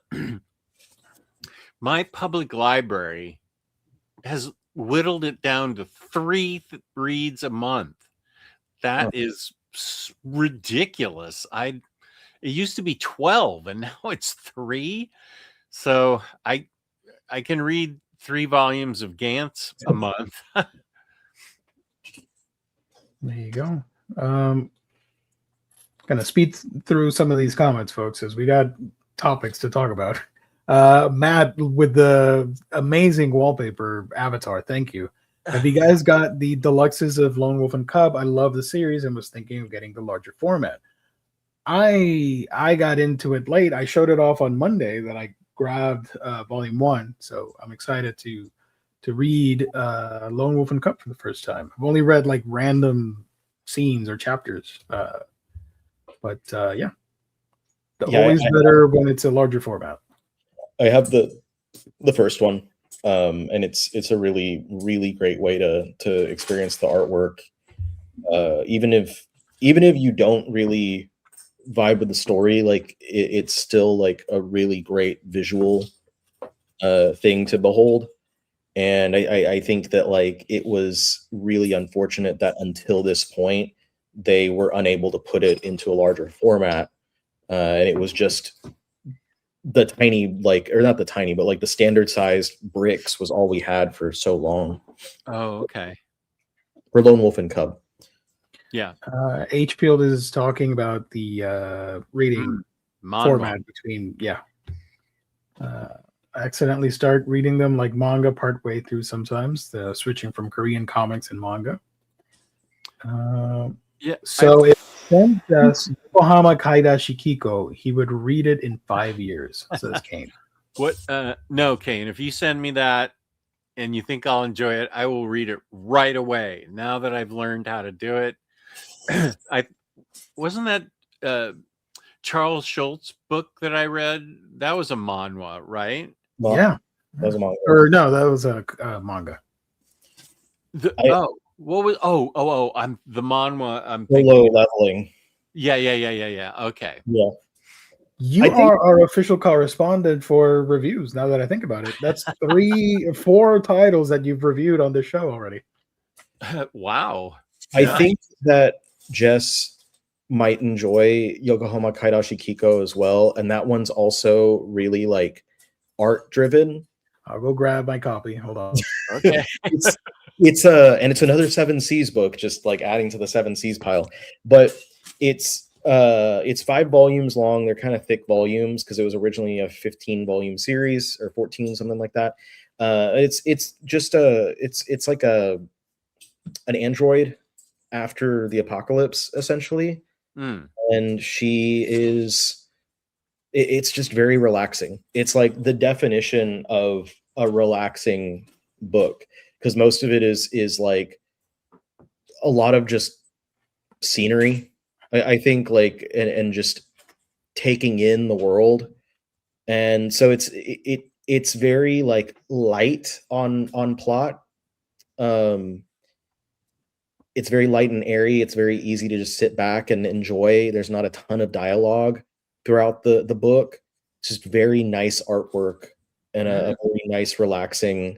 my public library has whittled it down to 3 reads a month. That is ridiculous. It used to be 12 and now it's 3. So I can read 3 volumes of Gantz a month. There you go. Gonna speed through some of these comments, folks, as we got topics to talk about. Matt with the amazing wallpaper avatar, thank you. Have you guys got the deluxes of Lone Wolf and Cub? I love the series and was thinking of getting the larger format. I got into it late. I showed it off on Monday that I grabbed volume 1, so I'm excited to read Lone Wolf and Cub for the first time. I've only read like random scenes or chapters, but yeah, always better when it's a larger format. I have the first one, and it's a really, really great way to experience the artwork. Even if you don't really vibe with the story, like it's still like a really great visual thing to behold. And I think that like it was really unfortunate that until this point they were unable to put it into a larger format, and it was just the tiny, like, or not the tiny, but like the standard sized bricks was all we had for so long. Oh, okay. For Lone Wolf and Cub. Yeah. H. Field is talking about the reading format between, yeah. I accidentally start reading them like manga partway through sometimes, switching from Korean comics and manga. Yeah. So if Ken does Yokohama Kaida Shikiko, he would read it in 5 years, says Kane. What? No, Kane, if you send me that and you think I'll enjoy it, I will read it right away. Now that I've learned how to do it. Wasn't that Charles Schultz book that I read? That was a manhwa, right? Yeah. That was a manga. Or no, that was a manga. What was I'm the manhwa. I'm Solo Leveling. Yeah. Okay. Yeah. You are our official correspondent for reviews, now that I think about it. That's 4 titles that you've reviewed on this show already. Wow. I think that Jess might enjoy Yokohama Kaidashi Kiko as well, and that one's also really like art driven. I'll go grab my copy. Hold on. Okay. It's another 7 Seas book, just like adding to the 7 Seas pile. But it's 5 volumes long. They're kind of thick volumes because it was originally a 15 volume series or 14, something like that. It's like an android after the apocalypse, essentially. And it's just very relaxing. It's like the definition of a relaxing book, because most of it is like a lot of just scenery, I think, like, and just taking in the world. And so it's very like light on plot. It's very light and airy. It's very easy to just sit back and enjoy. There's not a ton of dialogue throughout the book. It's just very nice artwork and a very nice, relaxing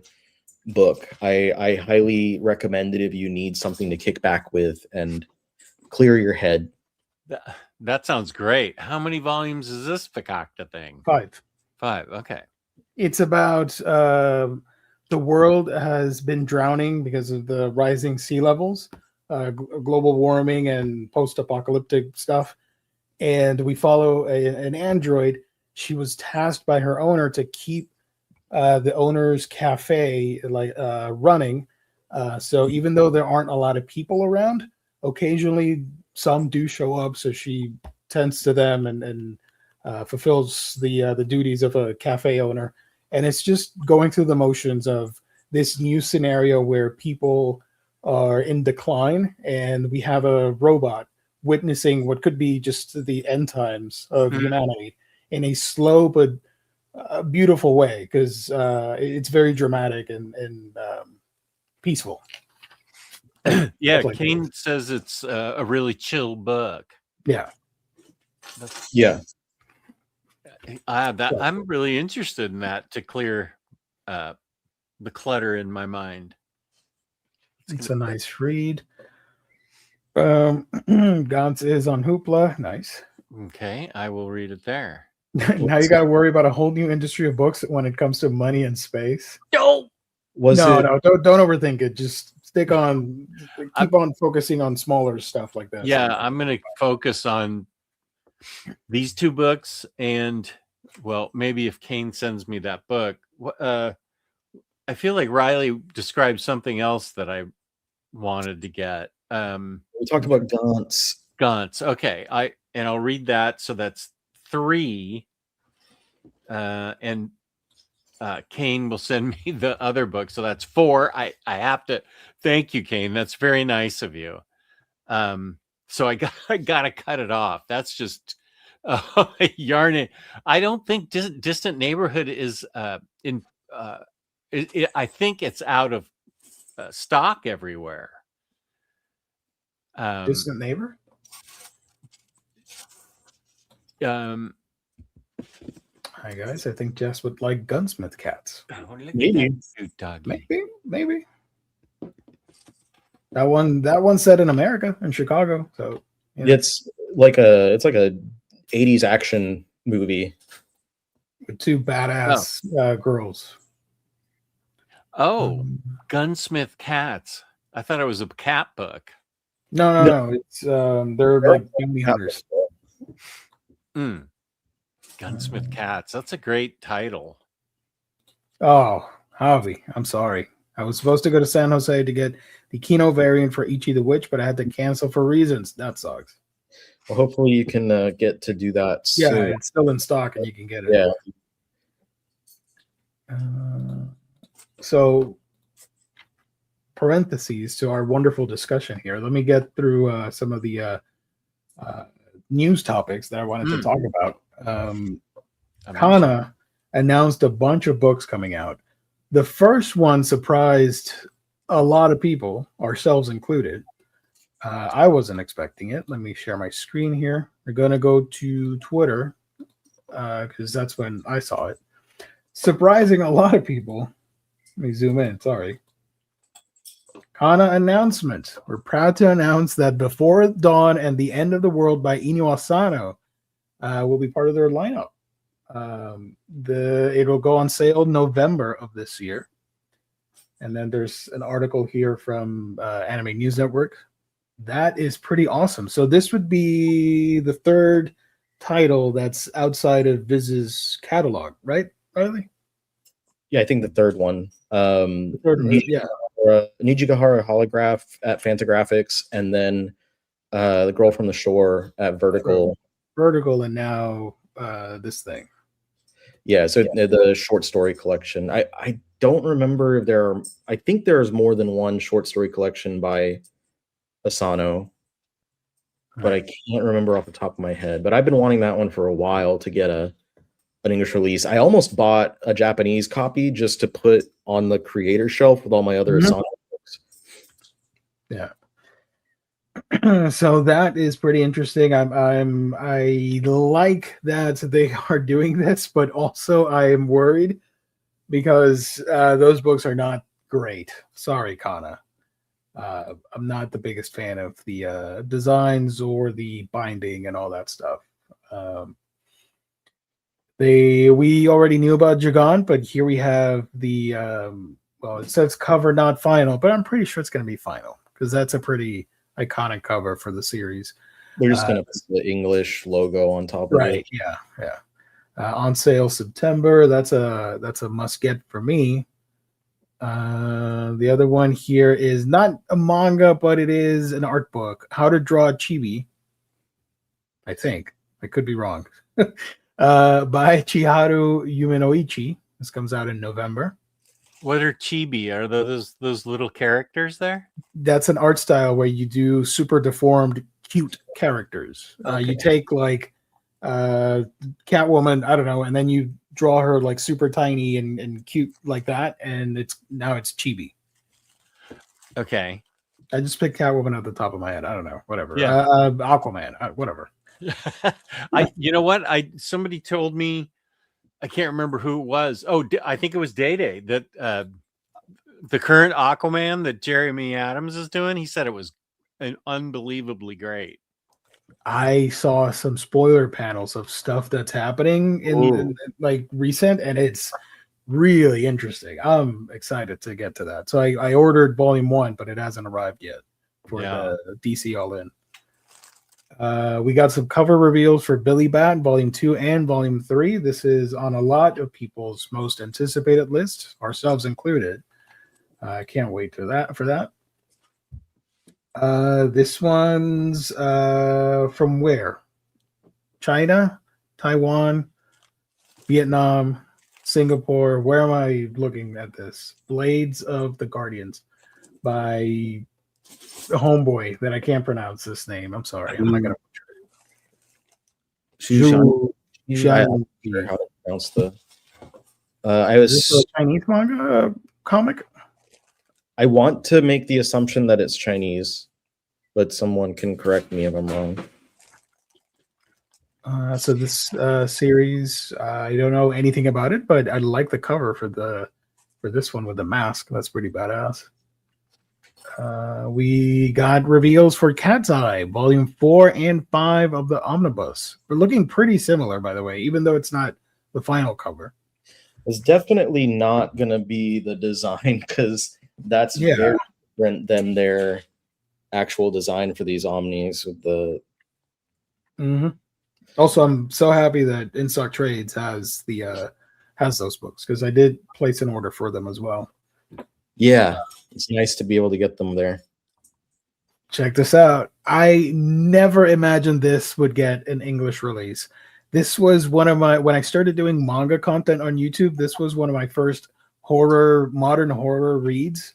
book. I highly recommend it if you need something to kick back with and clear your head. That sounds great. How many volumes is this Fakakta thing? 5. 5. Okay. It's about the world has been drowning because of the rising sea levels, global warming and post-apocalyptic stuff. And we follow an android. She was tasked by her owner to keep the owner's cafe running. So even though there aren't a lot of people around, occasionally some do show up. So she tends to them and fulfills the duties of a cafe owner. And it's just going through the motions of this new scenario where people are in decline, and we have a robot witnessing what could be just the end times of humanity in a slow but beautiful way, because it's very dramatic and peaceful. Yeah, Kane says it's a really chill book. Yeah. I'm really interested in that to clear the clutter in my mind. It's a nice read. Gantz is on Hoopla. Nice. Okay, I will read it there. Now you got to worry about a whole new industry of books when it comes to money and space. No, No, don't overthink it. Just keep on focusing on smaller stuff like that. Yeah, I'm going to focus on these two books, and well, maybe if Kane sends me that book, I feel like Riley described something else that I wanted to get. We talked about Gantz. Okay, I'll read that. So that's 3. And Kane will send me the other book, so that's 4. I have to thank you, Kane. That's very nice of you. So I gotta cut it off. That's just yarn. I don't think Distant Neighborhood is in. I think it's out of stock everywhere. Distant Neighbor. Hi guys, I think Jess would like Gunsmith Cats. Maybe. Maybe. That one set in America, in Chicago. So it's like a 80s action movie with 2 badass girls. Oh, Gunsmith Cats. I thought it was a cat book. No. It's they're like bounty hunters. Gunsmith Cats. That's a great title. Oh, Javi, I'm sorry. I was supposed to go to San Jose to get the Kino variant for Ichi the Witch, but I had to cancel for reasons. That sucks. Well, hopefully you can get to do that soon. Yeah, it's still in stock and you can get it. Yeah. So, parentheses to our wonderful discussion here. Let me get through some of the news topics that I wanted to talk about. Kana announced a bunch of books coming out. The first one surprised a lot of people, ourselves included. I wasn't expecting it. Let me share my screen here. We're going to go to Twitter because that's when I saw it. Surprising a lot of people. Let me zoom in. Sorry. Kana announcement. We're proud to announce that Before Dawn and the End of the World by Inu Asano will be part of their lineup. It'll go on sale November of this year. And then there's an article here from Anime News Network. That is pretty awesome. So this would be the third title that's outside of Viz's catalog, right, Riley? Yeah, I think the third one. The third one, yeah. Nijigahara Holograph at Fantagraphics, and then The Girl from the Shore at Vertical. Vertical, and now this thing. Yeah, so the short story collection. I don't remember if I think there's more than one short story collection by Asano, but I can't remember off the top of my head. But I've been wanting that one for a while to get an English release. I almost bought a Japanese copy just to put on the creator shelf with all my other Asano books. Yeah. So that is pretty interesting. I like that they are doing this, but also I am worried because those books are not great. Sorry, Kana. I'm not the biggest fan of the designs or the binding and all that stuff. We already knew about Jagan, but here we have the it says cover not final, but I'm pretty sure it's going to be final because that's a pretty iconic cover for the series. They're just going to put the English logo on top of it. Yeah. On sale September. That's a must get for me. The other one here is not a manga, but it is an art book. How to Draw Chibi. I think I could be wrong. By Chiharu Yumenoichi. This comes out in November. What are chibi? Are those little characters there? That's an art style where you do super deformed, cute characters. Okay. You take like Catwoman, I don't know, and then you draw her like super tiny and cute like that, and it's chibi. Okay. I just picked Catwoman at the top of my head. I don't know, whatever. Yeah. Aquaman, whatever. You know what? Somebody told me, I can't remember who it was. Oh, I think it was Day that the current Aquaman that Jeremy Adams is doing. He said it was unbelievably great. I saw some spoiler panels of stuff that's happening in like recent, and it's really interesting. I'm excited to get to that. So I ordered volume 1, but it hasn't arrived yet for the DC All In. We got some cover reveals for Billy Bat volume 2 and volume 3. This is on a lot of people's most anticipated list, ourselves included. I can't wait for that. This one's from where? China, Taiwan, Vietnam, Singapore. Where am I looking at this? Blades of the Guardians by homeboy that I can't pronounce this name. I'm sorry. I'm not gonna Zhu. Shan. I'm not sure how to pronounce the. Is this a Chinese manga comic? I want to make the assumption that it's Chinese, but someone can correct me if I'm wrong. So this series, I don't know anything about it, but I like the cover for this one with the mask. That's pretty badass. We got reveals for Cat's Eye, volume 4 and 5 of the Omnibus. We're looking pretty similar, by the way, even though it's not the final cover. It's definitely not going to be the design because that's very different than their actual design for these Omnis with the. Also, I'm so happy that In Stock Trades has those books because I did place an order for them as well. Yeah, it's nice to be able to get them there. Check this out. I never imagined this would get an English release. This was when I started doing manga content on YouTube, this was one of my first modern horror reads.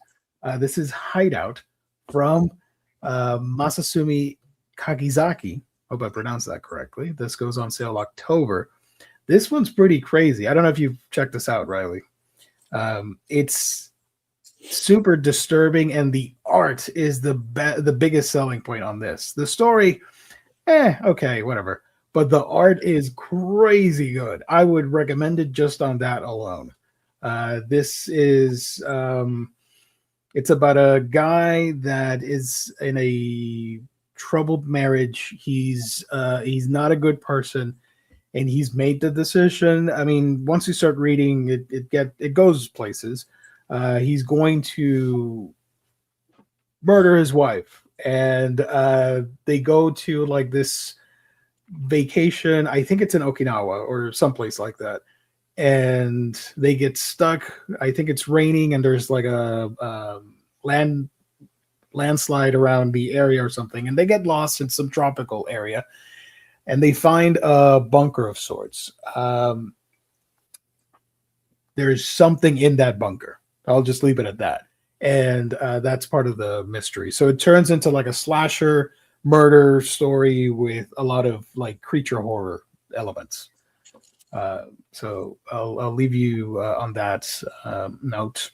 This is Hideout from Masasumi Kagizaki. Hope I pronounced that correctly. This goes on sale October. This one's pretty crazy. I don't know if you've checked this out, Riley. It's super disturbing, and the art is the biggest selling point on this. The story, okay, whatever. But the art is crazy good. I would recommend it just on that alone. This is it's about a guy that is in a troubled marriage. He's not a good person, and he's made the decision. I mean, once you start reading, it goes places. He's going to murder his wife, and they go to like this vacation. I think it's in Okinawa or someplace like that, and they get stuck. I think it's raining, and there's like a landslide around the area or something, and they get lost in some tropical area, and they find a bunker of sorts. There's something in that bunker. I'll just leave it at that. And that's part of the mystery. So it turns into like a slasher murder story with a lot of like creature horror elements. So I'll leave you on that note.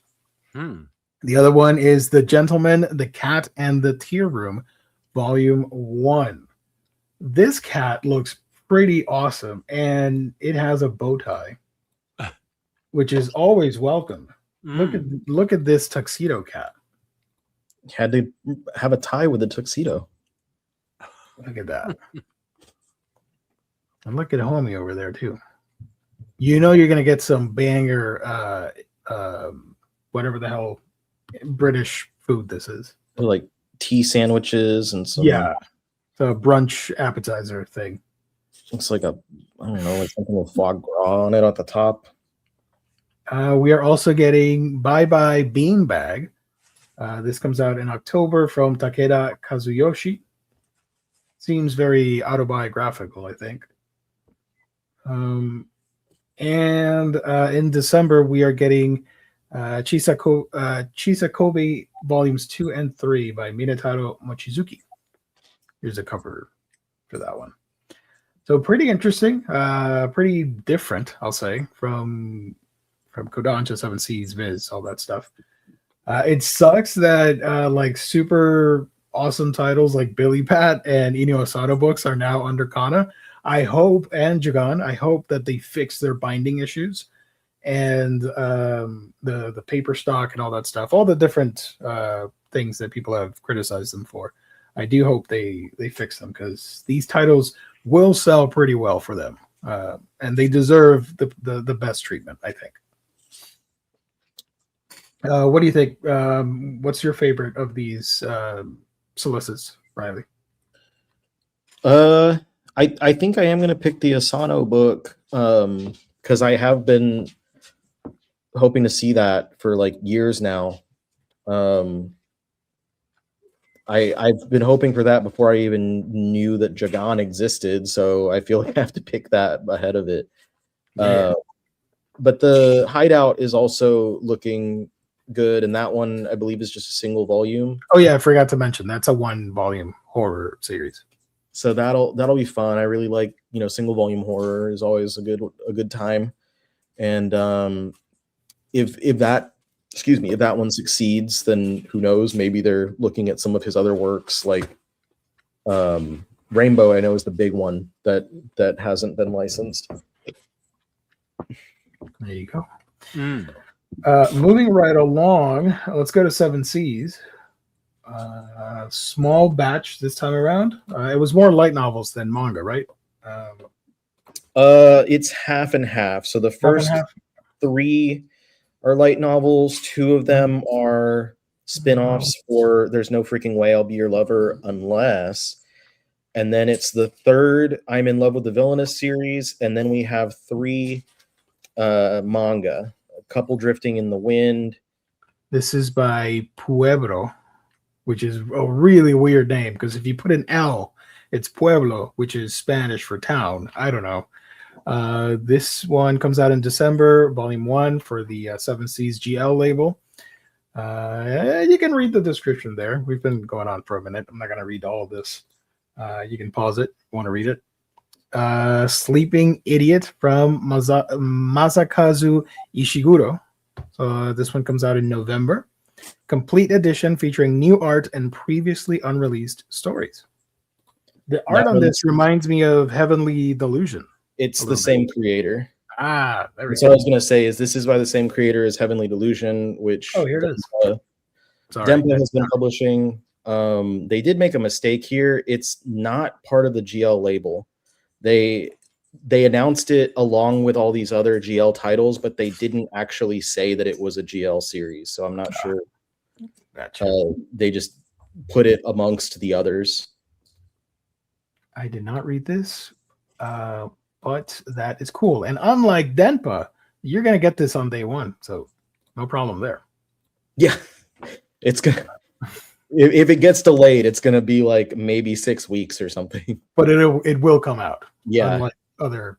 The other one is The Gentleman, the Cat, and the Tear Room, Volume 1. This cat looks pretty awesome, and it has a bow tie, which is always welcome. Look at this tuxedo cat. Had to have a tie with a tuxedo. Look at that. And look at homie over there too. You know you're gonna get some banger whatever the hell British food this is. Like tea sandwiches and some the brunch appetizer thing. Looks like I don't know, like something with foie gras on it at the top. We are also getting Bye Bye Beanbag. This comes out in October from Takeda Kazuyoshi. Seems very autobiographical, I think. And in December, we are getting Chisakobe Volumes 2 and 3 by Minataro Mochizuki. Here's a cover for that one. So pretty interesting, pretty different, I'll say, from Kodansha, Seven Seas, Viz, all that stuff. It sucks that like super awesome titles like Billy Bat and Inio Asano books are now under Kana. I hope, and Jagan, I hope that they fix their binding issues and the paper stock and all that stuff, all the different things that people have criticized them for. I do hope they fix them because these titles will sell pretty well for them, and they deserve the best treatment, I think. What do you think? What's your favorite of these solicits, Riley? I think I am going to pick the Asano book because I have been hoping to see that for like years now. I've been hoping for that before I even knew that Jagan existed, so I feel like I have to pick that ahead of it. Yeah. But the Hideout is also looking good, and that one I believe is just a single volume. Oh yeah, I forgot to mention that's a 1-volume horror series. So that'll be fun. I really like, single volume horror is always a good time. And if that one succeeds, then who knows? Maybe they're looking at some of his other works, like Rainbow. I know is the big one that hasn't been licensed. There you go. Moving right along, let's go to Seven Seas. Small batch this time around. It was more light novels than manga, right? It's half and half. So the first 3 are light novels. 2 of them are spin-offs for There's No Freaking Way I'll Be Your Lover Unless. And then it's the third I'm in Love with the Villainous series. And then we have 3 manga. A Couple Drifting in the Wind. This is by Pueblo, which is a really weird name because if you put an L, it's Pueblo, which is Spanish for town. I don't know. This one comes out in December, volume 1 for the Seven Seas GL label. You can read the description there. We've been going on for a minute. I'm not going to read all of this. You can pause it if you want to read it. Sleeping Idiot from Masakazu Ishiguro. So this one comes out in November. Complete edition featuring new art and previously unreleased stories. The art on this reminds me of Heavenly Delusion. It's the same creator. There we go. So I was going to say this is by the same creator as Heavenly Delusion, which here it is. Dempa has been publishing. They did make a mistake here. It's not part of the GL label. They announced it along with all these other GL titles, but they didn't actually say that it was a GL series. So I'm not sure. Gotcha. They just put it amongst the others. I did not read this, but that is cool. And unlike Denpa, you're going to get this on day 1. So no problem there. Yeah. It's going to... If it gets delayed, it's going to be like maybe 6 weeks or something. But it will come out. Yeah. Unlike other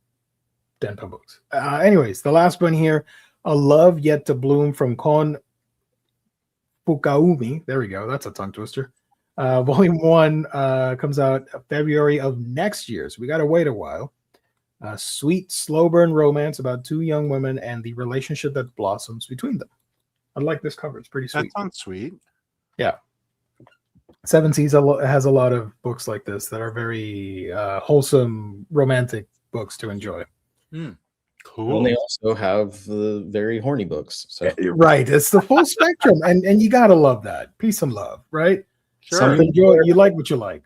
Denpa books. Anyways, the last one here, A Love Yet to Bloom from Kon Fukaumi. There we go. That's a tongue twister. Volume 1 comes out February of next year. So we got to wait a while. Sweet, slow burn romance about 2 young women and the relationship that blossoms between them. I like this cover. It's pretty sweet. That sounds sweet. Yeah. Seven Seas has a lot of books like this that are very wholesome, romantic books to enjoy. Cool. And they also have the very horny books. So right, it's the full spectrum, and you gotta love that. Peace and love, right? Sure. You like what you like.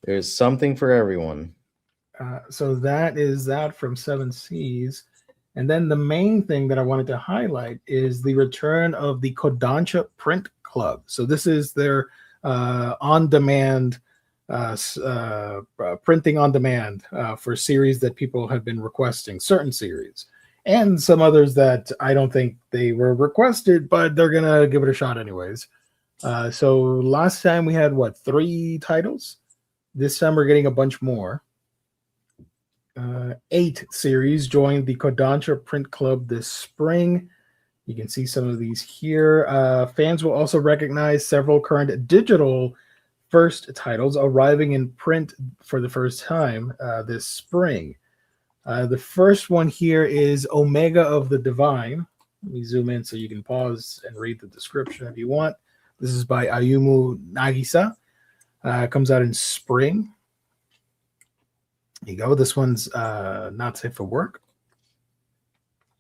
There's something for everyone. So that is that from Seven Seas. And then the main thing that I wanted to highlight is the return of the Kodansha Print Club. So this is their on-demand printing on demand for series that people have been requesting, certain series, and some others that I don't think they were requested, but they're gonna give it a shot anyways. So last time we had 3 titles. This time we're getting a bunch more. 8 series joined the Kodansha Print Club this spring. You can see some of these here. Fans will also recognize several current digital first titles arriving in print for the first time this spring. The first one here is Omega of the Divine. Let me zoom in so you can pause and read the description if you want. This is by Ayumu Nagisa. Comes out in spring. There you go. This one's not safe for work.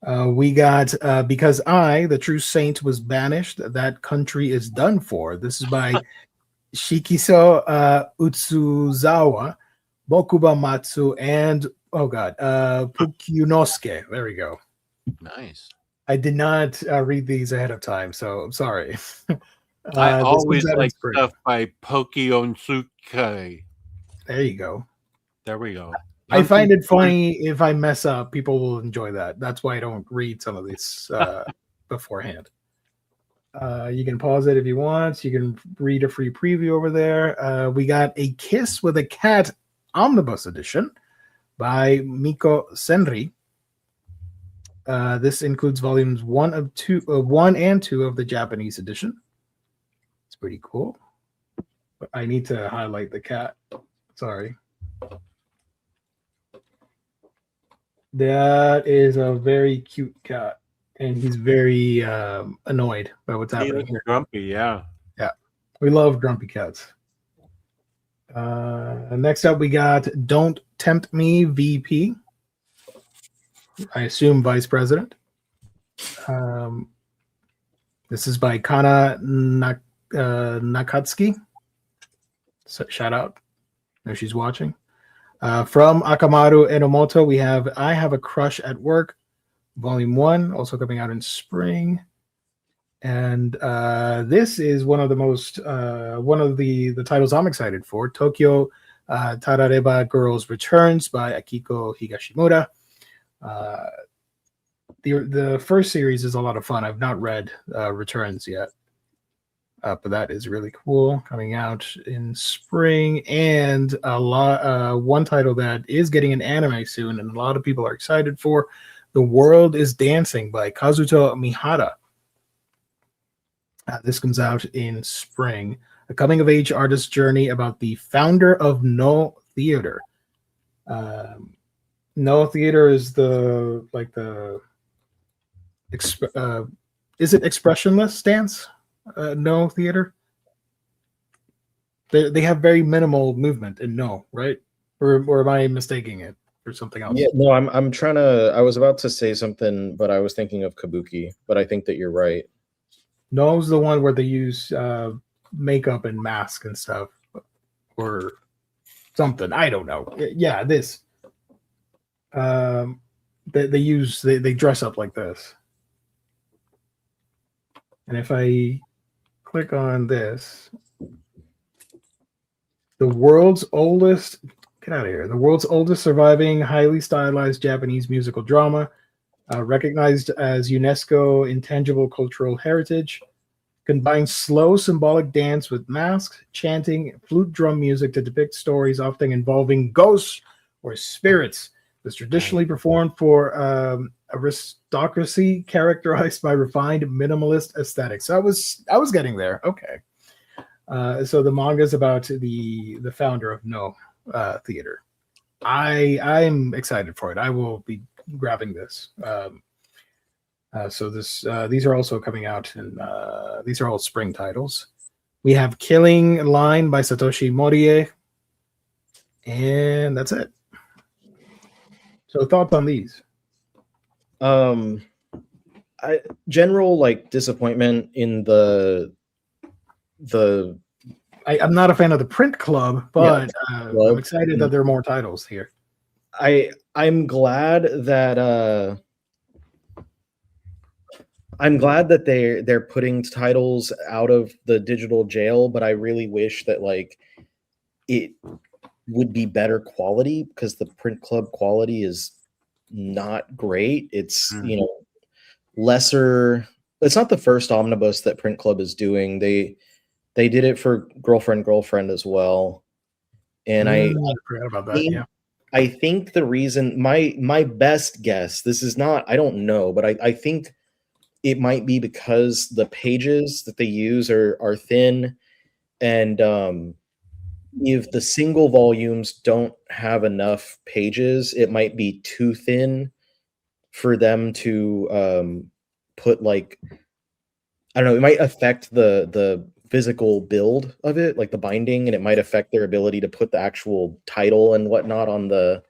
We got Because I, the True Saint, was banished. That country is done for. This is by Shikiso Utsuzawa, Mokuba Matsu, and Pukyunosuke. There we go. Nice. I did not read these ahead of time, so I'm sorry. I This always comes out in like spring. stuff by Pokionsuke. There you go. There we go. I find it funny if I mess up. People will enjoy that. That's why I don't read some of these beforehand. You can pause it if you want. You can read a free preview over there. We got A Kiss with a Cat Omnibus Edition by Miko Senri. This includes volumes 1 and 2 of the Japanese edition. It's pretty cool. But I need to highlight the cat. Sorry. That is a very cute cat, and he's very annoyed by what's happening here. Grumpy, yeah. Yeah, we love grumpy cats. Next up, we got Don't Tempt Me VP. I assume Vice President. This is by Kana Nakatsuki. So, shout out if she's watching. From Akamaru Enomoto, we have I Have a Crush at Work, Volume 1, also coming out in spring. And this is one of the titles I'm excited for. Tokyo Tarareba Girls Returns by Akiko Higashimura. The first series is a lot of fun. I've not read Returns yet. But that is really cool, coming out in spring, and one title that is getting an anime soon, and a lot of people are excited for. The World is Dancing by Kazuto Mihara. This comes out in spring. A coming-of-age artist journey about the founder of No Theater. No Theater is is it expressionless dance? No Theater. They have very minimal movement in No, right? Or am I mistaking it for something else? Yeah, no, I'm trying to. I was about to say something, but I was thinking of Kabuki. But I think that you're right. No's the one where they use makeup and mask and stuff, or something. I don't know. Yeah, this. They dress up like this, and if I click on this, the world's oldest surviving highly stylized Japanese musical drama, recognized as UNESCO intangible cultural heritage, combines slow symbolic dance with masks, chanting, flute drum music to depict stories often involving ghosts or spirits. It's traditionally performed for aristocracy characterized by refined minimalist aesthetics. So I was getting there. Okay. So the manga is about the founder of No Theater. I'm excited for it. I will be grabbing this. So these are also coming out, and these are all spring titles. We have Killing Line by Satoshi Morie, and that's it. So thoughts on these? General disappointment in the I'm not a fan of the print club, but I'm excited that there are more titles here. I'm glad that they're putting titles out of the digital jail, but I really wish that it would be better quality, because the print club quality is not great. It's lesser. It's not the first omnibus that print club is doing. They did it for girlfriend as well, and I forgot about that. Yeah, I think the reason, my best guess, this is not, I don't know, but I think it might be because the pages that they use are thin, and if the single volumes don't have enough pages, it might be too thin for them to put I don't know, it might affect the physical build of it, like the binding, and it might affect their ability to put the actual title and whatnot on the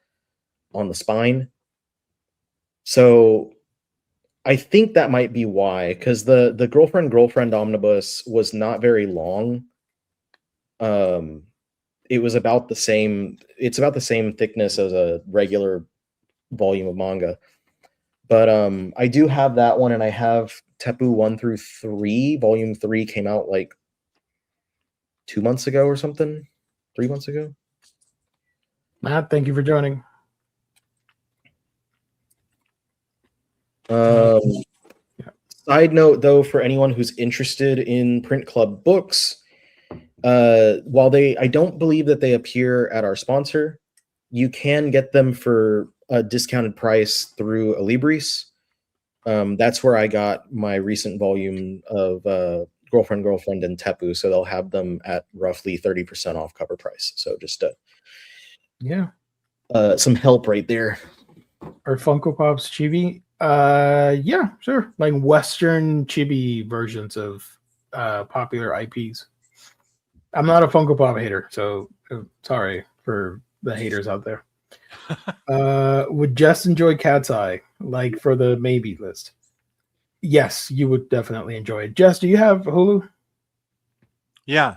spine. So I think that might be why, because the girlfriend omnibus was not very long, It was about the same. It's about the same thickness as a regular volume of manga. But I do have that one, and I have Tepu 1 through 3. Volume 3 came out like 2 months ago or something. 3 months ago. Matt, thank you for joining. Side note, though, for anyone who's interested in Print Club books, while I don't believe that they appear at our sponsor, you can get them for a discounted price through Alibris. That's where I got my recent volume of Girlfriend, and Tepu, so they'll have them at roughly 30% off cover price. So just some help right there. Are Funko Pops chibi? Yeah, sure. Like Western chibi versions of popular IPs. I'm not a Funko Pop hater, so sorry for the haters out there. Would Jess enjoy Cat's Eye, like for the maybe list? Yes, you would definitely enjoy it. Jess, do you have Hulu? Yeah.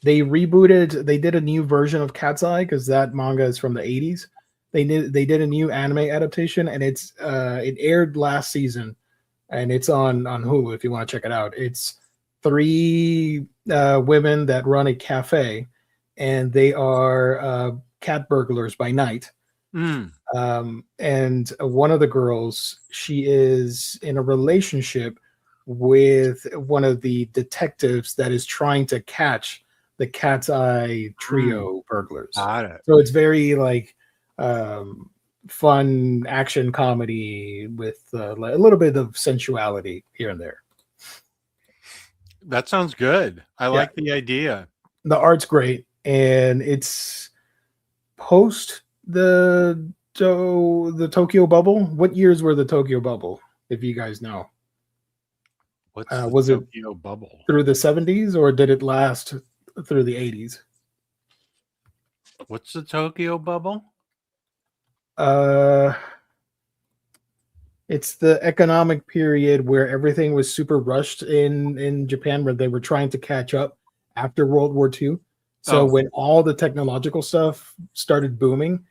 They did a new version of Cat's Eye because that manga is from the 80s. They did a new anime adaptation, and it aired last season, and it's on Hulu if you want to check it out. It's 3 women that run a cafe, and they are cat burglars by night. And one of the girls, she is in a relationship with one of the detectives that is trying to catch the Cat's Eye trio burglars. Got it. So it's very like fun action comedy with a little bit of sensuality here and there. That sounds good. I like the idea. The art's great, and it's post the Tokyo Bubble. What years were the Tokyo Bubble, if you guys know? What's was the it Tokyo Bubble? Through the 70s, or did it last through the 80s? What's the Tokyo Bubble? It's the economic period where everything was super rushed in Japan, where they were trying to catch up after World War II. So when all the technological stuff started booming,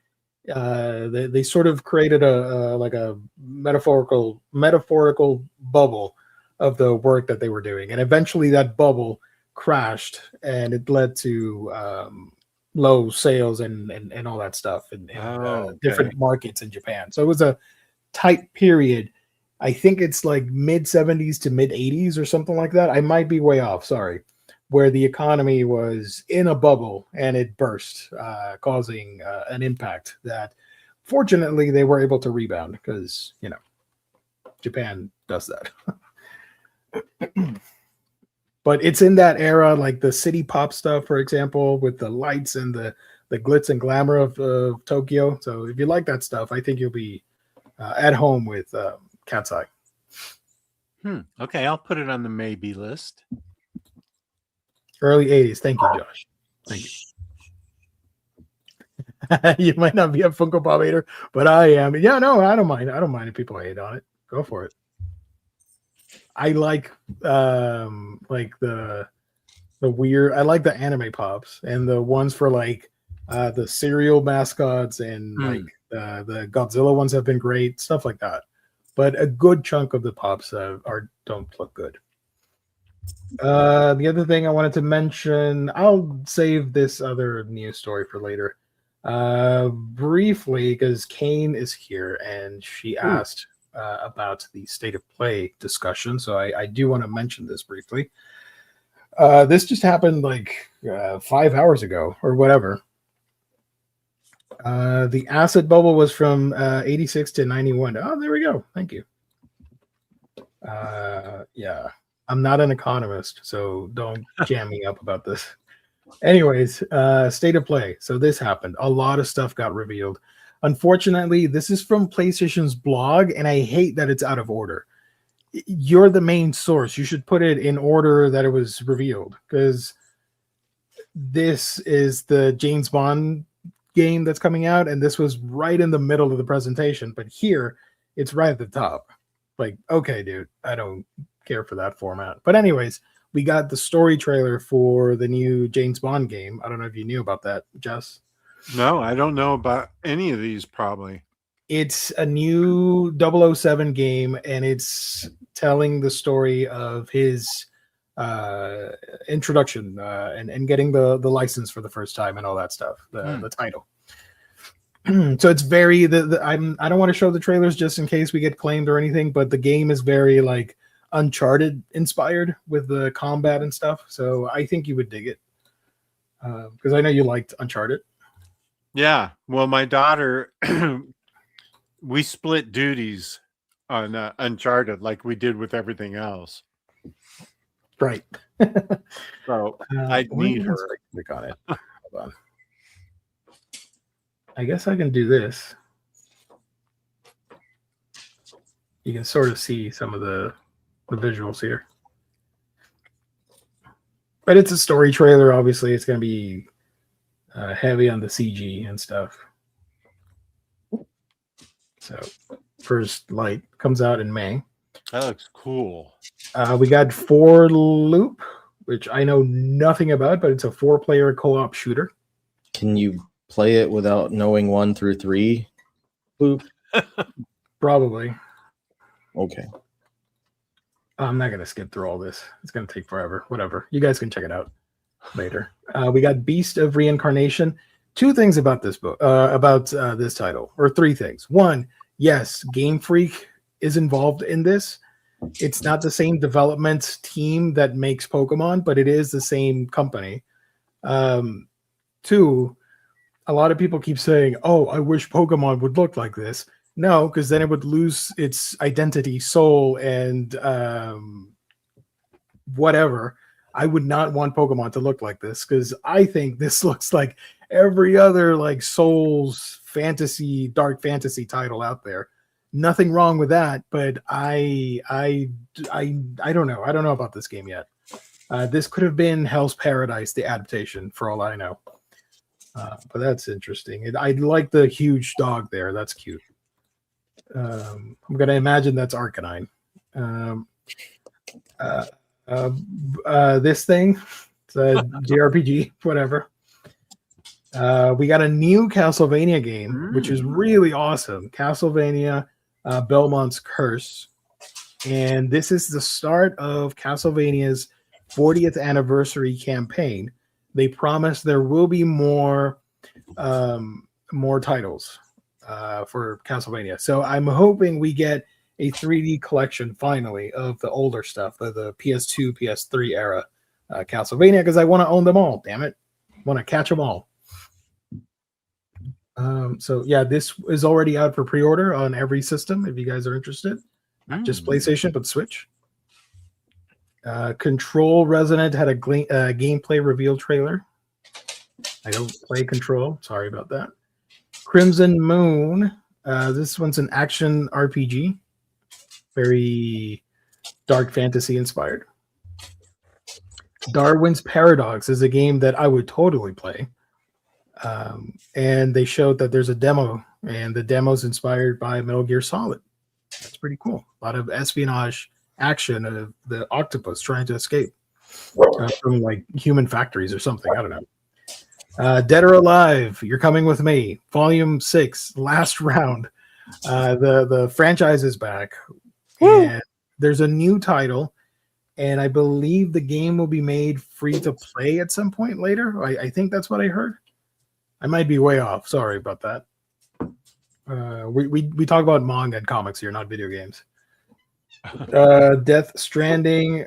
they sort of created a metaphorical bubble of the work that they were doing, and eventually that bubble crashed, and it led to low sales and all that stuff in different markets in Japan. So it was a tight period. I think it's like mid 70s to mid 80s or something like that. I might be way off, sorry, where the economy was in a bubble and it burst, causing an impact that fortunately they were able to rebound because, Japan does that. But it's in that era, like the city pop stuff, for example, with the lights and the glitz and glamour of Tokyo. So if you like that stuff, I think you'll be at home with Cat's Eye. Okay, I'll put it on the maybe list. Early 80s. Thank you, Josh. Thank you. You might not be a Funko Pop hater, but I am. Yeah, no, I don't mind. I don't mind if people hate on it. Go for it. I like the weird. I like the anime pops and the ones for like the cereal mascots and like the Godzilla ones have been great, stuff like that. But a good chunk of the pops don't look good. The other thing I wanted to mention, I'll save this other news story for later. Briefly, because Kane is here and she asked about the state of play discussion. So I do want to mention this briefly. This just happened like 5 hours ago or whatever. The acid bubble was from 86 to 91. Oh, there we go. Thank you. Yeah, I'm not an economist, so don't jam me up about this. Anyways, state of play. So this happened. A lot of stuff got revealed. Unfortunately, this is from PlayStation's blog, and I hate that it's out of order. You're the main source. You should put it in order that it was revealed, because this is the James Bond game that's coming out, and this was right in the middle of the presentation. But here, it's right at the top. Like, okay, dude, I don't care for that format. But anyways, we got the story trailer for the new James Bond game. I don't know if you knew about that, Jess. No, I don't know about any of these. Probably. It's a new 007 game, and it's telling the story of his introduction and getting the license for the first time and all that stuff. The title. So it's very I don't want to show the trailers just in case we get claimed or anything, but the game is very like Uncharted inspired with the combat and stuff. So I think you would dig it because I know you liked Uncharted. Yeah. Well, my daughter, we split duties on Uncharted like we did with everything else. Right. So I need her. Click on it. Hold on. I guess I can do this. You can sort of see some of the visuals here. But it's a story trailer. Obviously, it's going to be heavy on the CG and stuff. So, First Light comes out in May. That looks cool. We got For Loop, which I know nothing about, but it's a 4-player co-op shooter. Can you play it without knowing 1 through 3? Loop? Probably. Okay. I'm not going to skip through all this. It's going to take forever. Whatever. You guys can check it out later. We got Beast of Reincarnation. 2 things about this book, this title, or 3 things. 1, yes, Game Freak is involved in this. It's not the same development team that makes Pokemon, but it is the same company. 2, a lot of people keep saying, "Oh, I wish Pokemon would look like this." No, because then it would lose its identity, soul, and whatever. I would not want Pokemon to look like this because I think this looks like every other like Souls fantasy, dark fantasy title out there. Nothing wrong with that, but I don't know. I don't know about this game yet. This could have been Hell's Paradise, the adaptation, for all I know. But that's interesting. I like the huge dog there. That's cute. I'm gonna imagine that's Arcanine. This thing, it's a JRPG, whatever. We got a new Castlevania game, which is really awesome. Castlevania Belmont's Curse. And this is the start of Castlevania's 40th anniversary campaign. They promise there will be more titles for Castlevania. So I'm hoping we get a 3D collection finally of the older stuff, the PS2, PS3 era Castlevania, because I want to own them all. Damn it, want to catch them all. So yeah, this is already out for pre-order on every system. If you guys are interested, not just PlayStation but Switch. Control Resonant had a gameplay reveal trailer. I don't play Control. Sorry about that. Crimson Moon. This one's an action RPG. Very dark fantasy inspired. Darwin's Paradox is a game that I would totally play. And they showed that there's a demo, and the demo's inspired by Metal Gear Solid. That's pretty cool. A lot of espionage action of the octopus trying to escape from like human factories or something. I don't know. Dead or Alive, You're Coming With Me, Volume 6, last round. The franchise is back. And there's a new title, and I believe the game will be made free to play at some point later. I think that's what I heard. I might be way off. Sorry about that. We talk about manga and comics here, not video games. Death Stranding.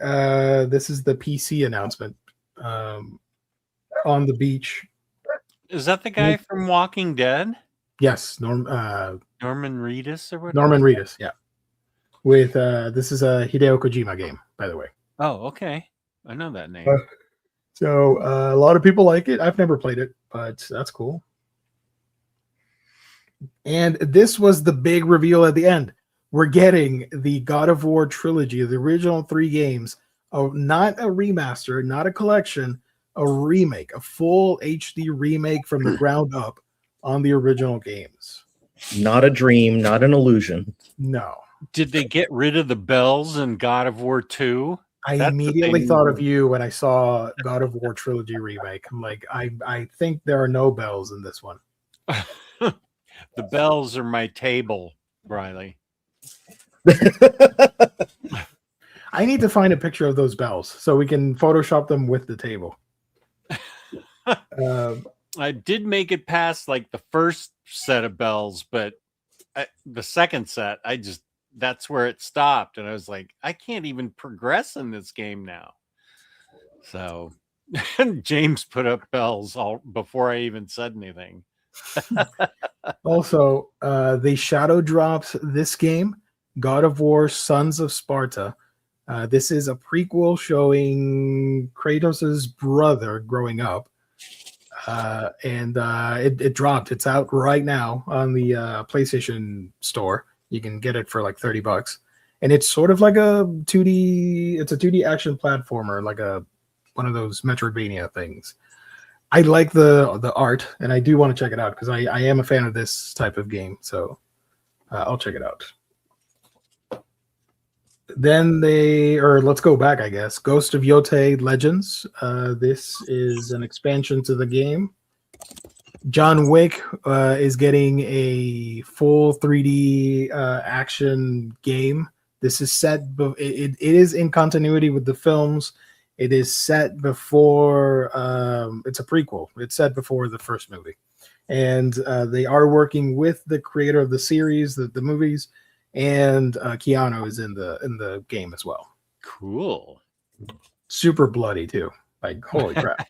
This is the PC announcement. On the beach. Is that the guy from Walking Dead? Yes, Norman Reedus or what? Norman Reedus, yeah. With this is a Hideo Kojima game, by the way. Oh, okay. I know that name. So a lot of people like it. I've never played it, but that's cool. And this was the big reveal at the end. We're getting the God of War trilogy, the original 3 games, not a remaster, not a collection, a remake, a full HD remake from the ground up on the original games. Not a dream, not an illusion. No. Did they get rid of the bells in God of War 2? I That's the immediately thing. thought of you when I saw God of War Trilogy Remake. I'm like, I think there are no bells in this one. The bells are my table, Riley. I need to find a picture of those bells so we can Photoshop them with the table. I did make it past like the first set of bells, but the second set, that's where it stopped. And I was like, I can't even progress in this game now. So James put up bells all before I even said anything. Also, they shadow dropped this game, God of War Sons of Sparta. This is a prequel showing Kratos' brother growing up. And it dropped. It's out right now on the PlayStation Store. You can get it for like $30. And it's sort of like a 2D, it's a 2D action platformer, like one of those Metroidvania things. I like the art, and I do want to check it out because I am a fan of this type of game. So I'll check it out. Then let's go back, I guess. Ghost of Yotei Legends. This is an expansion to the game. John Wick is getting a full 3D action game. This is set, it is in continuity with the films. It is set before, it's a prequel. It's set before the first movie. And they are working with the creator of the series, the movies, and Keanu is in the game as well. Cool. Super bloody too. Like, holy crap.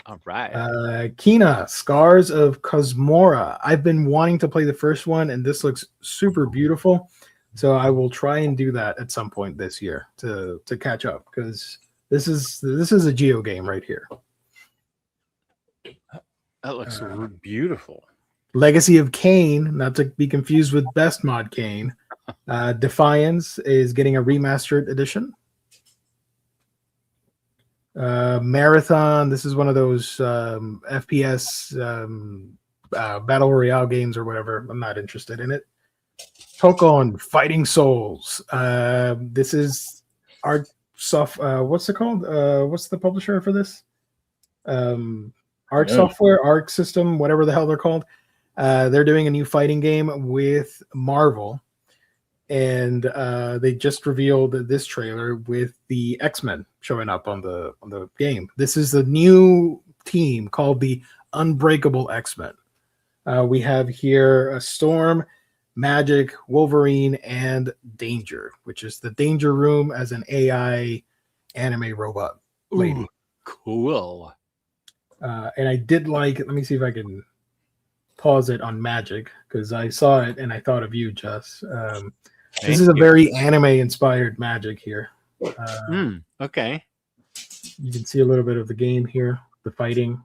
All right. Kina, Scars of Cosmora. I've been wanting to play the first one, and this looks super beautiful. So I will try and do that at some point this year to catch up, because this is a Geo game right here. That looks beautiful. Legacy of Kain, not to be confused with Best Mod Kain. Defiance is getting a remastered edition. Marathon, this is one of those FPS battle royale games or whatever. I'm not interested in it. Tokon Fighting Souls. This is Arc Soft. What's it called? What's the publisher for this? Arc Software, Arc System, whatever the hell they're called. They're doing a new fighting game with Marvel, and they just revealed this trailer with the X-Men showing up on the game. This is a new team called the Unbreakable X-Men. We have here a Storm, Magic, Wolverine, and Danger, which is the Danger Room as an AI anime robot lady. Ooh, cool. And I did like, let me see if I can pause it on Magic, because I saw it and I thought of you, Jess. This is a very anime-inspired Magic here. Okay. You can see a little bit of the game here, the fighting.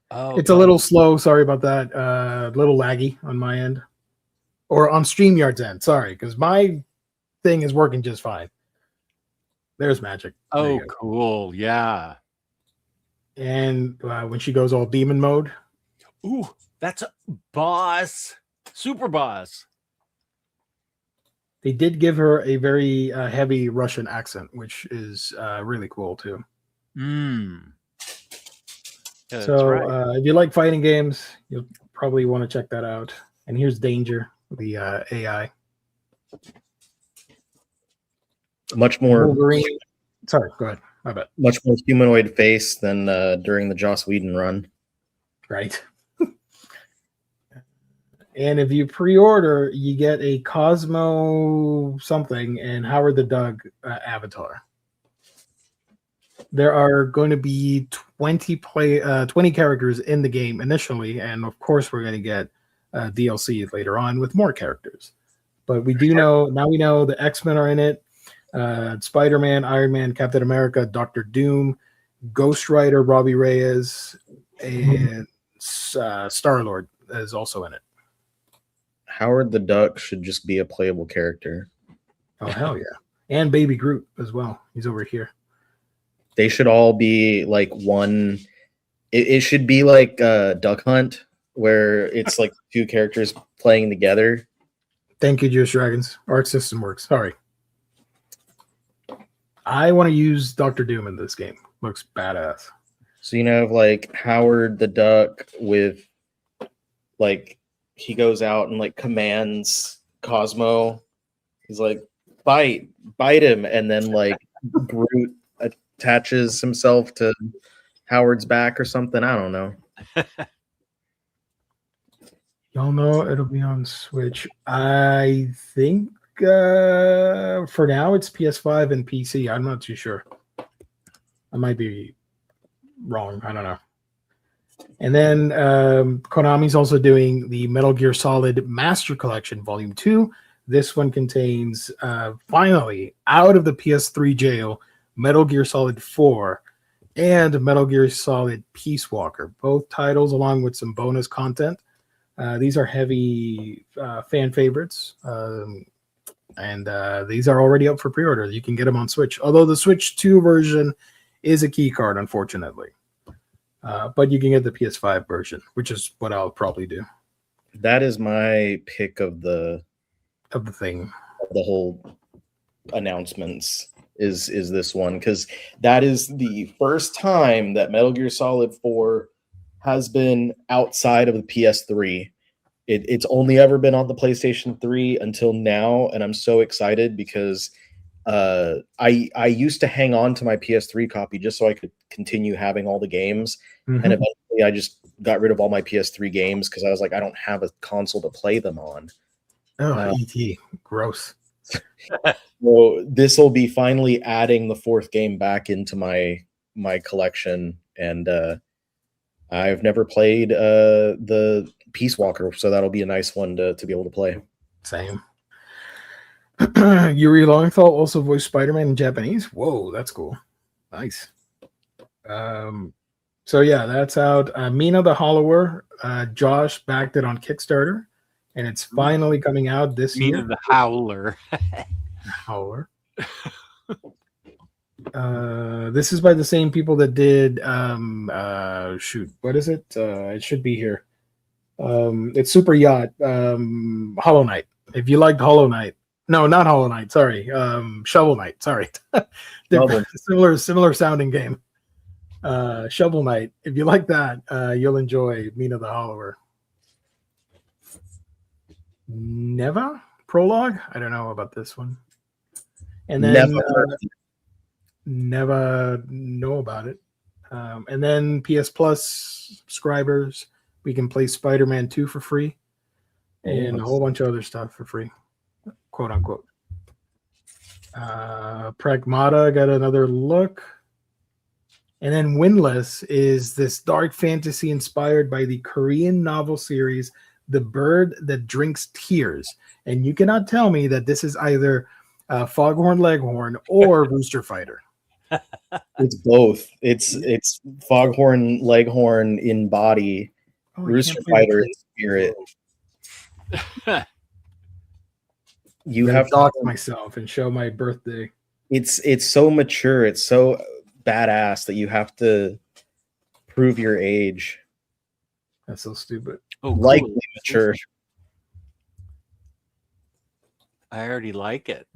Oh, it's a little slow. Sorry about that. A little laggy on my end. Or on StreamYard's end. Sorry, because my thing is working just fine. There's Magic. Oh, cool. Yeah. And when she goes all demon mode. Ooh, that's a boss. Super boss. They did give her a very heavy Russian accent, which is really cool too. Yeah, so right. if you like fighting games, you'll probably want to check that out. And here's Danger, the AI. Much more Wolverine. Sorry, go ahead. My bad. Much more humanoid face than during the Joss Whedon run. Right. And if you pre-order, you get a Cosmo something and Howard the Duck avatar. There are going to be 20 characters in the game initially, and of course we're going to get DLC later on with more characters. But we do know, now we know the X-Men are in it. Spider-Man, Iron Man, Captain America, Doctor Doom, Ghost Rider, Robbie Reyes, and Star-Lord is also in it. Howard the Duck should just be a playable character. Oh, hell yeah. And Baby Groot as well. He's over here. They should all be like one. It should be like Duck Hunt, where it's like two characters playing together. Thank you, Jewish Dragons. Arc System Works. Sorry. I want to use Doctor Doom in this game. Looks badass. So you have like Howard the Duck with like he goes out and like commands Cosmo. He's like, bite him, and then like Groot attaches himself to Howard's back or something. I don't know. Y'all know it'll be on Switch. I think for now it's PS5 and PC. I'm not too sure. I might be wrong. I don't know. And then Konami's also doing the Metal Gear Solid Master Collection Volume 2. This one contains, finally, out of the PS3 jail, Metal Gear Solid 4 and Metal Gear Solid Peace Walker. Both titles along with some bonus content. These are heavy fan favorites. And these are already up for pre-order. You can get them on Switch. Although the Switch 2 version is a key card, unfortunately. But you can get the PS5 version, which is what I'll probably do. That is my pick of the thing. The whole announcements is this one, because that is the first time that Metal Gear Solid 4 has been outside of the PS3. It's only ever been on the PlayStation 3 until now, and I'm so excited because I used to hang on to my PS3 copy just so I could continue having all the games, and eventually I just got rid of all my PS3 games because I was like, I don't have a console to play them on. Oh, ET, gross. So this will be finally adding the fourth game back into my collection, and I've never played the Peace Walker, so that'll be a nice one to be able to play. Same. Yuri Lowenthal also voiced Spider-Man in Japanese. Whoa, that's cool. Nice. So yeah, that's out. Mina the Hollower. Josh backed it on Kickstarter, and it's finally coming out this year. Mina the Howler. Howler. This is by the same people that did shoot, what is it? It should be here. It's Super Yacht, Hollow Knight. If you liked Hollow Knight. No, not Hollow Knight, sorry. Shovel Knight, sorry. Similar sounding game. Shovel Knight. If you like that, you'll enjoy Mina the Hollower. Neva Prologue? I don't know about this one. And then never know about it. And then PS Plus subscribers, we can play Spider-Man 2 for free and a whole bunch of other stuff for free, quote unquote. Pragmata got another look. And then Windless is this dark fantasy inspired by the Korean novel series The Bird That Drinks Tears. And you cannot tell me that this is either Foghorn Leghorn or Rooster Fighter. It's both. It's Foghorn Leghorn in body, Rooster Fighter in spirit. You have to dock myself and show my birthday. It's so mature. It's so badass that you have to prove your age. That's so stupid. Oh, cool. Likely mature. I already like it.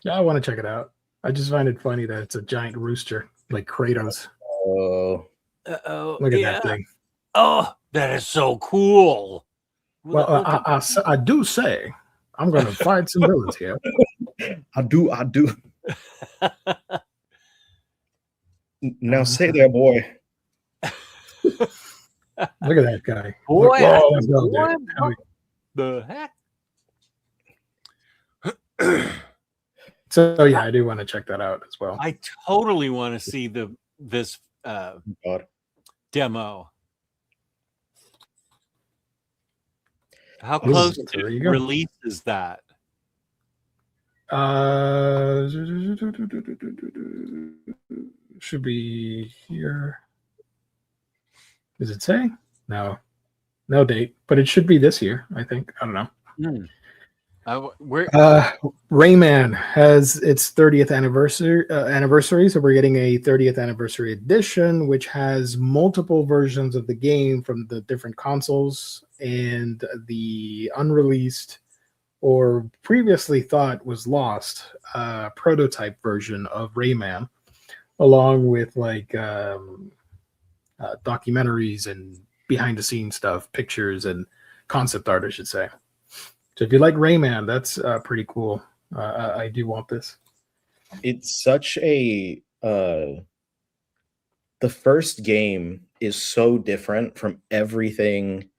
Yeah, I want to check it out. I just find it funny that it's a giant rooster like Kratos. Oh, look at that thing. Oh, that is so cool. Well, I do say I'm going to fight some villains here. I do. Now say there, boy. Look at that guy. Boy, what the heck? So yeah, I do want to check that out as well. I totally want to see this demo. How close to release is that? Should be here. Does it say? No date, but it should be this year, I think. I don't know. Rayman has its 30th anniversary, so we're getting a 30th anniversary edition, which has multiple versions of the game from the different consoles and the unreleased or previously thought was lost prototype version of Rayman, along with like documentaries and behind the scenes stuff, pictures and concept art, I should say. So if you like Rayman, that's pretty cool. I do want this. It's such a the first game is so different from everything,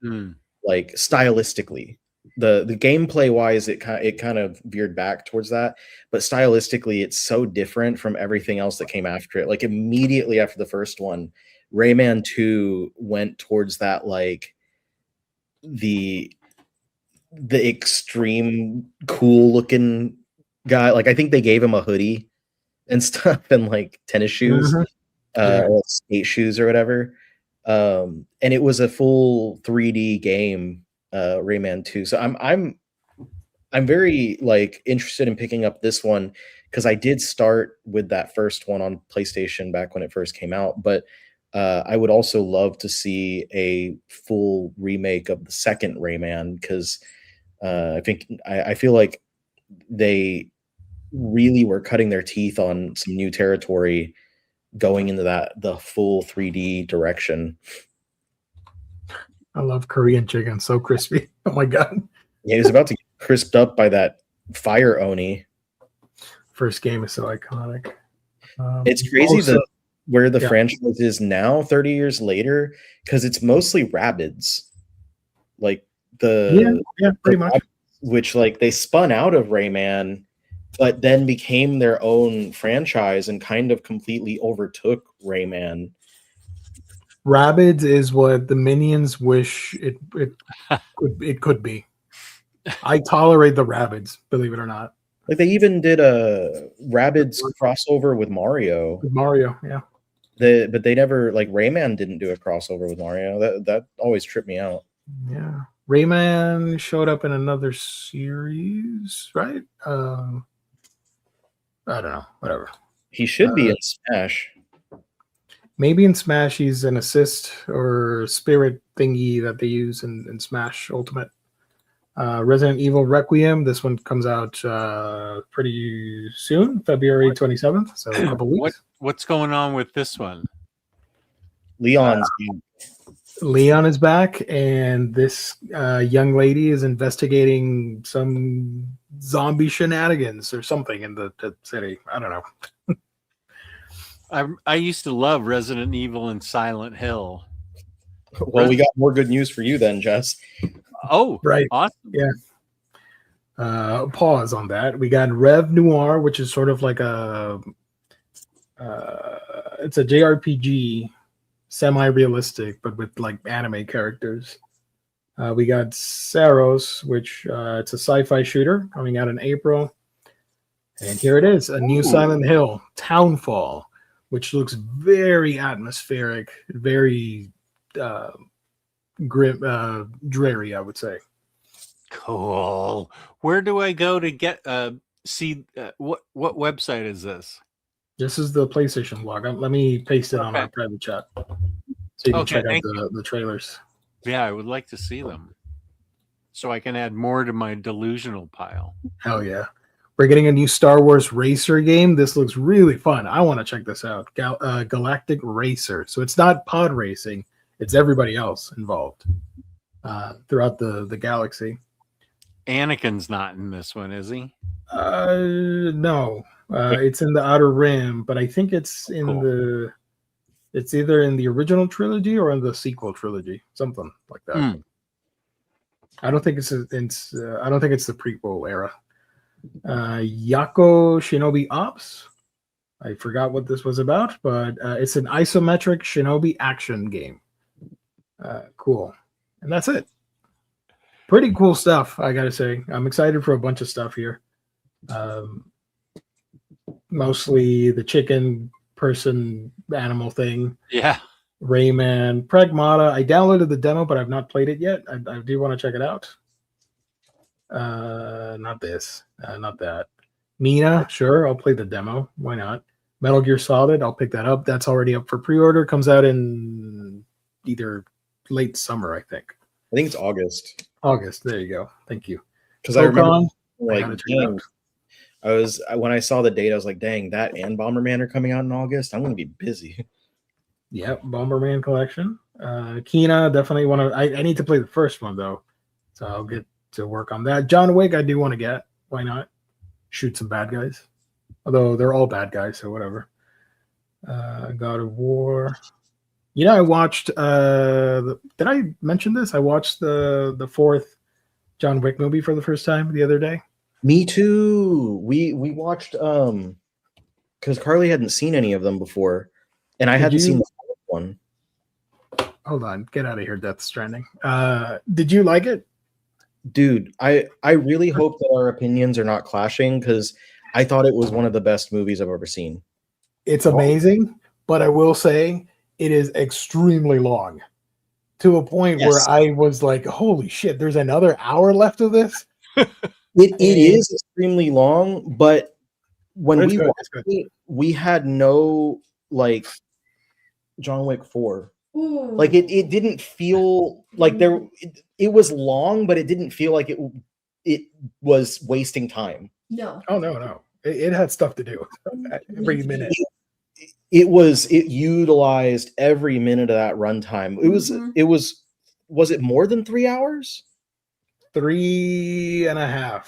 like stylistically. The gameplay wise, it kind of veered back towards that, but stylistically, it's so different from everything else that came after it. Like immediately after the first one, Rayman 2 went towards that, like the extreme cool looking guy. Like I think they gave him a hoodie and stuff and like tennis shoes, or skate shoes or whatever. And it was a full 3D game, Rayman 2. So I'm very like interested in picking up this one because I did start with that first one on PlayStation back when it first came out, but I would also love to see a full remake of the second Rayman because I feel like they really were cutting their teeth on some new territory going into the full 3D direction. I love Korean chicken, so crispy. Oh my god. Yeah, he was about to get crisped up by that fire Oni. First game is so iconic. It's crazy where the franchise is now 30 years later, because it's mostly Rabbids. Like pretty much. Rabbids, which like they spun out of Rayman, but then became their own franchise and kind of completely overtook Rayman. Rabbids is what the Minions wish it could be. I tolerate the Rabbids, believe it or not. Like they even did a Rabbids crossover with Mario. With Mario, yeah. But they never, like Rayman didn't do a crossover with Mario. That always tripped me out. Yeah. Rayman showed up in another series, right? I don't know. Whatever. He should be in Smash. Maybe in Smash he's an assist or spirit thingy that they use in Smash Ultimate. Resident Evil Requiem. This one comes out pretty soon, February 27th. So a couple weeks. What's going on with this one? Leon is back, and this young lady is investigating some zombie shenanigans or something in the city. I don't know. I used to love Resident Evil and Silent Hill. Well, we got more good news for you then, Jess. Oh, right. Awesome. Yeah. Pause on that. We got Rev Noir, which is sort of like it's a JRPG, semi-realistic, but with like anime characters. We got Saros, which it's a sci-fi shooter coming out in April. And here it is, a new Silent Hill, Townfall, which looks very atmospheric, very grim, dreary, I would say. Cool. Where do I go to get see what website is this? This is the PlayStation blog. Let me paste it on our private chat so you can check out the trailers. Yeah, I would like to see them so I can add more to my delusional pile. Hell yeah. We're getting a new Star Wars Racer game. This looks really fun. I want to check this out. Galactic Racer. So it's not pod racing. It's everybody else involved throughout the galaxy. Anakin's not in this one, is he? No. It's in the Outer Rim, but I think it's in it's either in the original trilogy or in the sequel trilogy, something like that. I don't think it's the prequel era. Yako Shinobi Ops. I forgot what this was about, but it's an isometric shinobi action game. Cool. And that's it. Pretty cool stuff, I gotta say. I'm excited for a bunch of stuff here. Mostly the chicken person animal thing. Yeah. Rayman, Pragmata. I downloaded the demo, but I've not played it yet. I do want to check it out. Not this. Not that. Mina, sure, I'll play the demo. Why not? Metal Gear Solid, I'll pick that up. That's already up for pre-order. Comes out in either late summer, I think. I think it's August. August. There you go. Thank you. Because I remember like, gotta check it dang, out. when I saw the date, I was like, dang, that and Bomberman are coming out in August. I'm gonna be busy. Yep, Bomberman collection. Kina, definitely want to. I need to play the first one though, so I'll get to work on that. John Wick, I do want to get. Why not? Shoot some bad guys. Although they're all bad guys, so whatever. God of War. You know, I watched. Did I mention this? I watched the fourth John Wick movie for the first time the other day. Me too. We watched because Carly hadn't seen any of them before, and I hadn't seen the fourth one. Hold on, get out of here, Death Stranding. Did you like it? Dude, I really hope that our opinions are not clashing because I thought it was one of the best movies I've ever seen. It's amazing, but I will say it is extremely long to a point where I was like, holy shit, there's another hour left of this. It is extremely long, but when we watched it, we had no like John Wick 4. Like it didn't feel like it was long, but it didn't feel like it was wasting time. No. Oh no. It had stuff to do every minute. It utilized every minute of that runtime. Was it more than 3 hours? 3.5.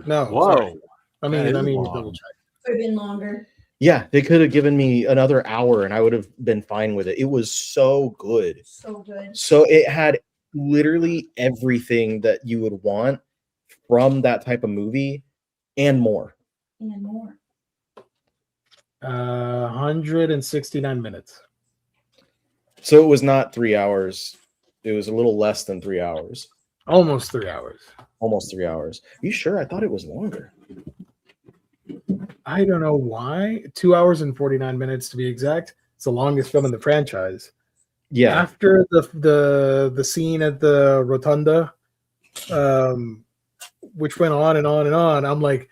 No. Whoa. Sorry. I mean, double check. Could have been longer. Yeah, they could have given me another hour and I would have been fine with it. It was so good. So good. So it had literally everything that you would want from that type of movie and more. And more. 169 minutes. So it was not 3 hours. It was a little less than 3 hours. Almost 3 hours. Almost 3 hours. Are you sure? I thought it was longer. I don't know why. 2 hours and 49 minutes to be exact. It's the longest film in the franchise. Yeah. After the scene at the rotunda, which went on and on and on, I'm like,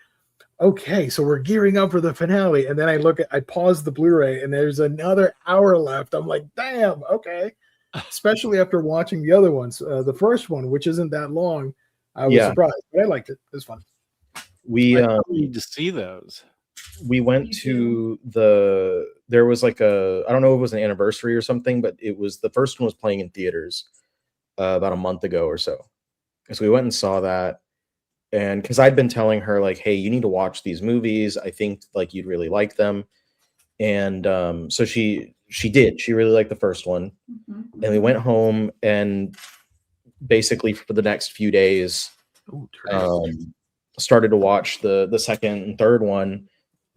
okay, so we're gearing up for the finale. And then I paused the Blu-ray and there's another hour left. I'm like, damn, okay. Especially after watching the other ones. The first one, which isn't that long, I was surprised, but I liked it. It was fun. We need to see those. We went to there was like I don't know if it was an anniversary or something, but it was the first one was playing in theaters about a month ago or so. So we went and saw that. And because I'd been telling her like, hey, you need to watch these movies. I think like you'd really like them. And so she did. She really liked the first one. Mm-hmm. And we went home and basically for the next few days started to watch the second and third one.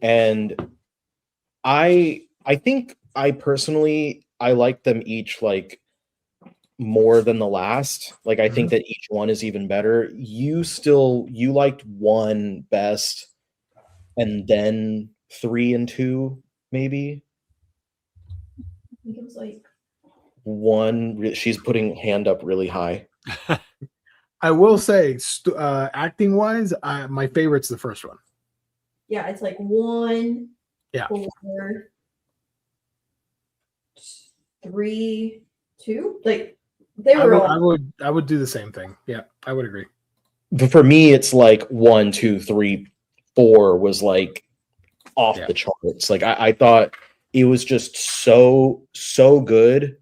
And I think I personally like them each like more than the last. Like I think that each one is even better. You liked one best and then 3 and 2 maybe. I think it was like one. She's putting hand up really high. I will say, acting wise, my favorite's the first one. Yeah, it's like 1, yeah, 4, 3, 2. Like they were I would do the same thing. Yeah, I would agree. But for me, it's like 1, 2, 3, 4 was like off the charts. Like I thought it was just so good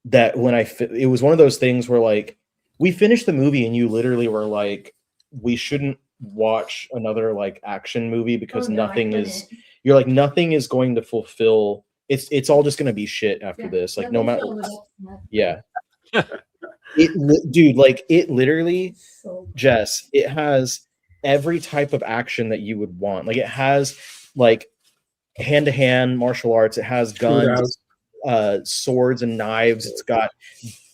that when it was one of those things where like we finished the movie and you literally were like, we shouldn't watch another like action movie because nothing is going to fulfill. It's all just going to be shit after this. Like no matter. Yeah. Dude, like it literally, Jess, it has every type of action that you would want. Like it has like hand-to-hand martial arts. It has guns, swords and knives. It's got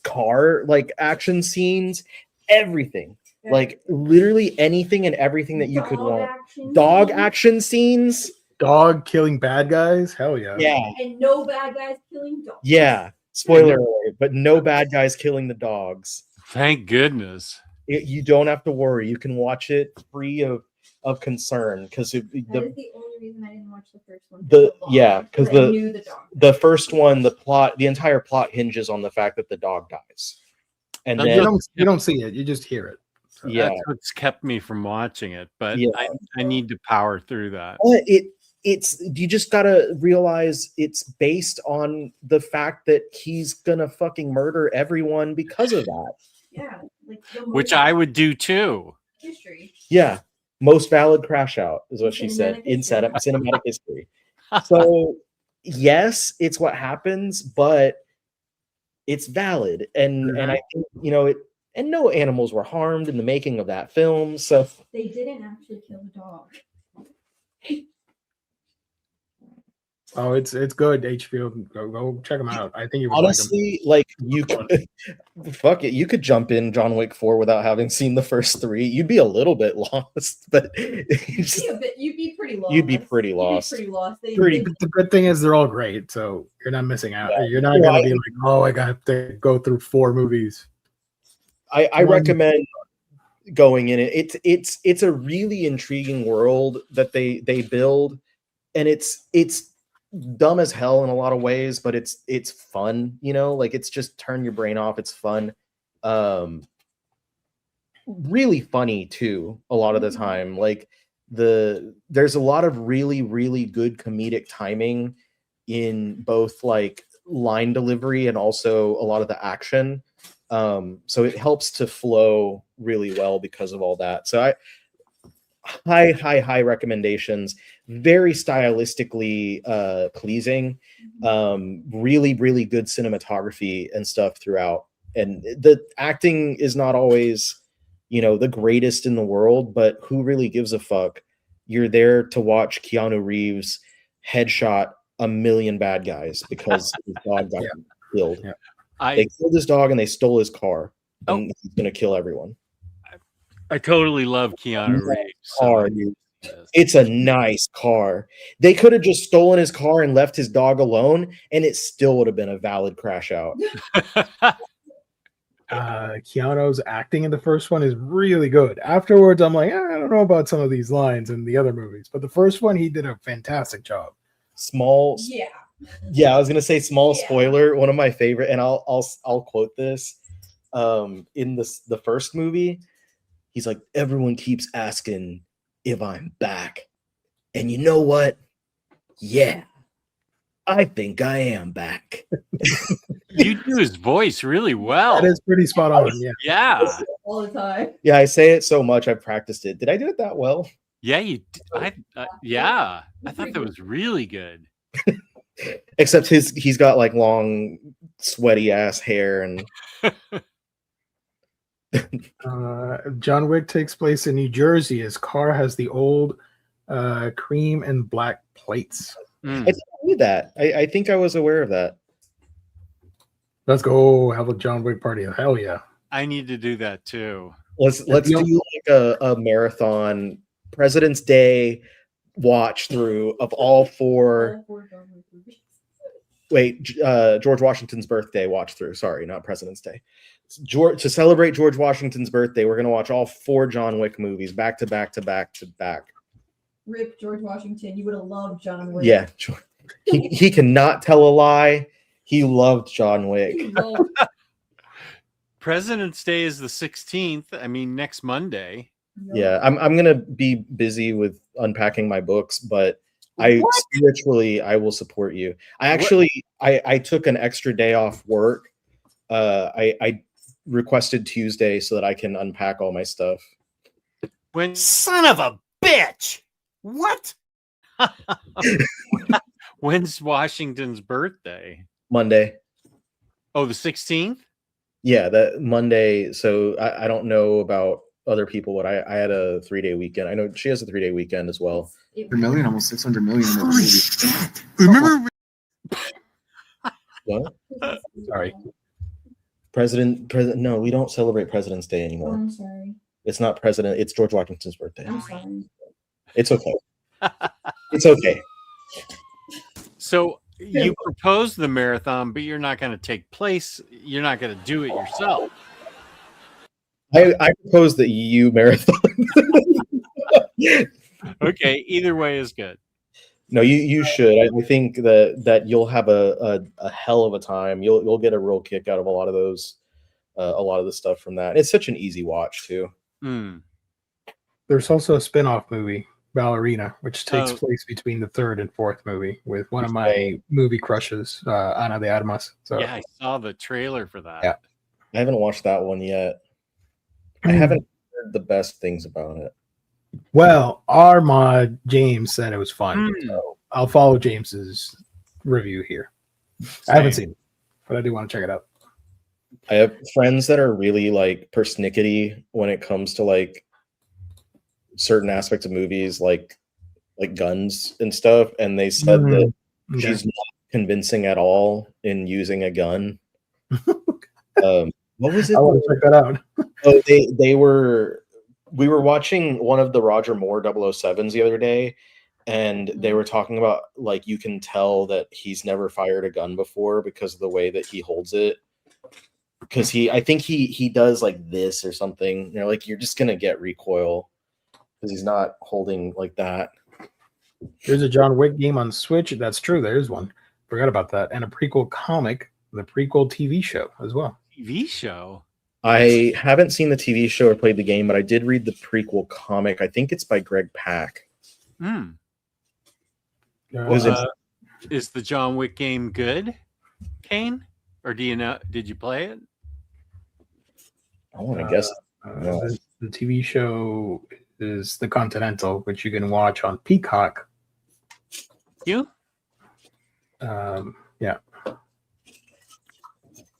car like action scenes, everything. Like literally anything and everything that you could want. Dog action scenes. Dog killing bad guys. Hell yeah. Yeah. And no bad guys killing dogs. Yeah. Spoiler alert, but no bad guys killing the dogs. Thank goodness. You don't have to worry. You can watch it free of concern because that is the only reason I didn't watch the first one. Because the first one, the entire plot hinges on the fact that the dog dies, and then you don't see it, you just hear it. So. Yeah. That's what's kept me from watching it, but Yeah. I need to power through that. But it's you just gotta realize it's based on the fact that he's gonna fucking murder everyone because of that. Yeah, like the Which most I would do too. history. Yeah, most valid crash out is what In she said cinematic in history. cinematic history. So yes, it's what happens, but it's valid, and I think it. And no animals were harmed in the making of that film, so They didn't actually kill the dog. Oh, it's good. HBO, go check them out. I think you would honestly, like you could, fuck it, you could jump in John Wick 4 without having seen the first 3. You'd be a little bit lost, but You'd be pretty lost. You'd be pretty lost. Pretty lost. But the good thing is they're all great, so you're not missing out. Yeah. You're not gonna be like, oh, I got to go through 4 movies. I recommend going in it. It's a really intriguing world that they build, and it's dumb as hell in a lot of ways, but it's fun, like it's just turn your brain off. It's fun. Really funny too a lot of the time. Like there's a lot of really, really good comedic timing in both like line delivery and also a lot of the action. So it helps to flow really well because of all that. So high recommendations. Very stylistically pleasing. Really, really good cinematography and stuff throughout. And the acting is not always, the greatest in the world, but who really gives a fuck? You're there to watch Keanu Reeves headshot a million bad guys because his dog got killed. Yeah. They killed his dog and they stole his car. And he's gonna kill everyone. I totally love Keanu Reeves. Car, dude. It's a nice car. They could have just stolen his car and left his dog alone, and it still would have been a valid crash out. Keanu's acting in the first one is really good. Afterwards, I'm like, I don't know about some of these lines in the other movies, but the first one, he did a fantastic job. Yeah, I was gonna say small spoiler. One of my favorite, and I'll quote this. In the first movie, he's like, everyone keeps asking if I'm back, and you know what? Yeah, I think I am back. You do his voice really well. That is pretty spot on. Yeah. All the time. Yeah, I say it so much. I've practiced it. Did I do it that well? Yeah, you. I thought that was really good. Except he's got like long, sweaty ass hair and. John Wick takes place in New Jersey. His car has the old cream and black plates. I knew that. I think I was aware of that. Let's go have a John Wick party. Hell yeah. I need to do that too. Let's do like a marathon President's Day watch through of all 4. Wait, George Washington's birthday watch through. Sorry, not President's Day. To celebrate George Washington's birthday, we're going to watch all 4 John Wick movies back to back to back to back. Rip George Washington. You would have loved John Wick. Yeah, he cannot tell a lie. He loved John Wick. President's Day is the 16th. I mean, next Monday. Yeah, I'm gonna be busy with unpacking my books, but spiritually I will support you. I took an extra day off work. I requested Tuesday so that I can unpack all my stuff. Son of a bitch! What? When's Washington's birthday? Monday. Oh, the 16th? Yeah, that Monday. So I don't know about other people, but I had a 3-day weekend. I know she has a 3-day weekend as well. $1 almost 600 million. Holy shit! Remember? What? Sorry. President. No, we don't celebrate President's Day anymore. I'm sorry. It's not President. It's George Washington's birthday. I'm sorry. It's okay. It's okay. So you proposed the marathon, but you're not going to take place. You're not going to do it yourself. I propose the EU marathon. Okay, either way is good. No, you should. I think that you'll have a hell of a time. You'll get a real kick out of a lot of those, a lot of the stuff from that. It's such an easy watch too. Mm. There's also a spin-off movie, Ballerina, which takes Oh. place between the third and fourth movie with one of my movie crushes, Ana de Armas. So Yeah, I saw the trailer for that. Yeah. I haven't watched that one yet. I haven't heard the best things about it. Well, our mod James said it was fun, Mm. so I'll follow James's review here. I haven't seen it, but I do want to check it out. I have friends that are really like persnickety when it comes to like certain aspects of movies, like guns and stuff, and they said that Okay. she's not convincing at all in using a gun. What was it? I want to check that out. Oh, we were watching one of the Roger Moore 007s the other day, and they were talking about like you can tell that he's never fired a gun before because of the way that he holds it. Because I think he does like this or something. You know, like you're just gonna get recoil because he's not holding like that. There's a John Wick game on Switch. That's true. There is one. Forgot about that. And a prequel comic, the prequel TV show as well. TV show? I haven't seen the TV show or played the game, but I did read the prequel comic. I think it's by Greg Pak. Mm. Was Is the John Wick game good, Kane? Or do you know? Did you play it? I want to guess. The TV show is The Continental, which you can watch on Peacock. You? Yeah.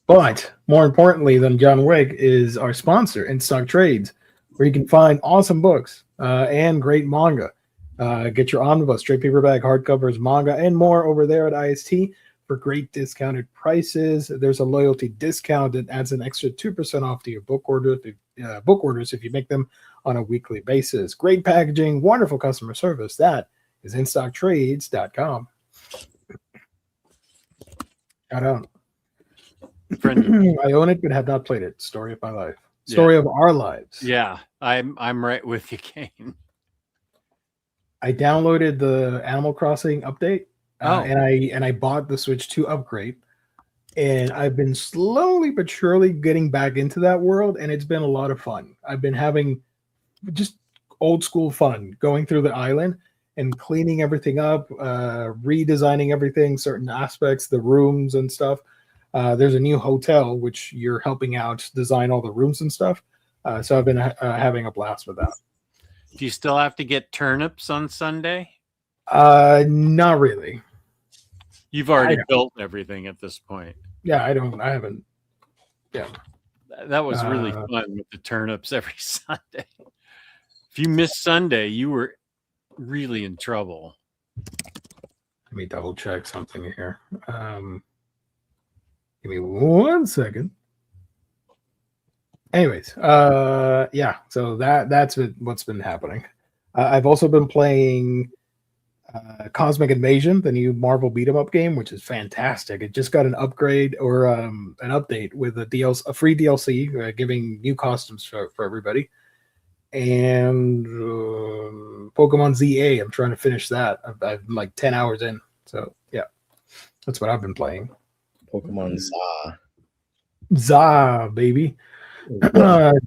But more importantly than John Wick is our sponsor, In Stock Trades, where you can find awesome books and great manga. Get your omnibus, trade paperback, hardcovers, manga, and more over there at IST for great discounted prices. There's a loyalty discount that adds an extra 2% off to your book orders if you make them on a weekly basis. Great packaging, wonderful customer service. That is InStockTrades.com. Shout out. I own it, but have not played it. Story of my life. Story of our lives. Yeah, I'm right with you, Kane. I downloaded the Animal Crossing update, and I bought the Switch 2 upgrade, and I've been slowly but surely getting back into that world, and it's been a lot of fun. I've been having just old school fun going through the island and cleaning everything up, redesigning everything, certain aspects, the rooms and stuff. There's a new hotel which you're helping out design all the rooms and stuff. So I've been having a blast with that. Do you still have to get turnips on Sunday? Not really. You've already built everything at this point. Yeah, I haven't. Yeah. That was really fun with the turnips every Sunday. If you missed Sunday, you were really in trouble. Let me double check something here. Give me 1 second. Anyways, yeah, so that's what's been happening. I've also been playing Cosmic Invasion, the new Marvel beat 'em up game, which is fantastic. It just got an upgrade or an update with a free DLC, giving new costumes for everybody. And Pokemon ZA, I'm trying to finish that. I'm like 10 hours in, so yeah, that's what I've been playing. Pokemon Za, baby.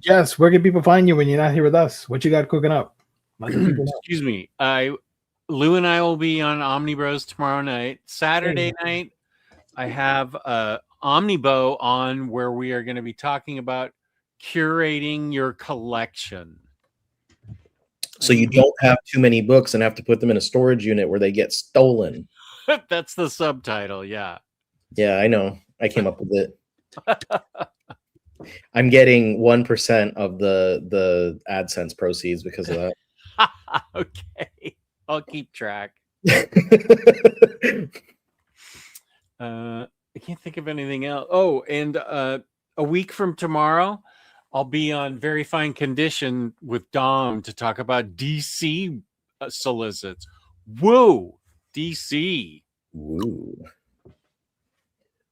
Jess, where can people find you when you're not here with us? What you got cooking up? Let the people know. Excuse me. Lou and I will be on Omnibros tomorrow night. Saturday night, I have Omnibo on where we are going to be talking about curating your collection. So you don't have too many books and have to put them in a storage unit where they get stolen. That's the subtitle, yeah. Yeah, I know. I came up with it. I'm getting 1% of the AdSense proceeds because of that. Okay. I'll keep track. I can't think of anything else. Oh, and a week from tomorrow, I'll be on Very Fine Condition with Dom to talk about DC solicits. Woo! DC. Ooh.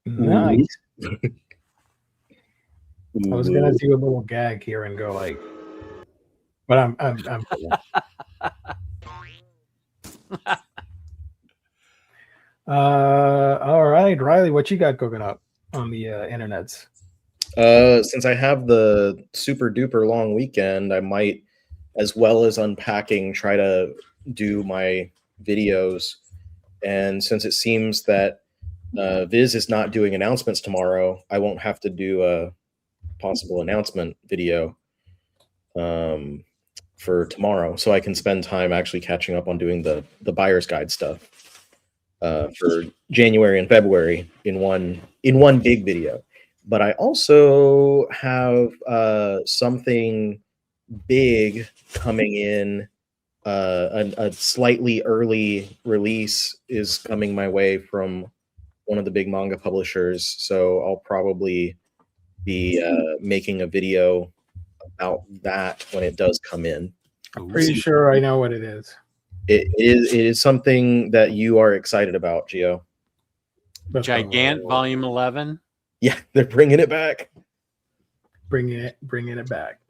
Nice. Ooh. I was gonna do a little gag here and go like, but I'm all right, Riley, what you got cooking up on the internets? Since I have the super duper long weekend, I might, as well as unpacking, try to do my videos. And since it seems that Viz is not doing announcements tomorrow, I won't have to do a possible announcement video for tomorrow, so I can spend time actually catching up on doing the buyer's guide stuff for January and February in one big video. But I also have something big coming in. A slightly early release is coming my way from one of the big manga publishers, so I'll probably be making a video about that when it does come in. I'm pretty sure I know what it is. It is something that you are excited about, Gio. Gigant Volume 11. Yeah, they're bringing it back. Bringing it back.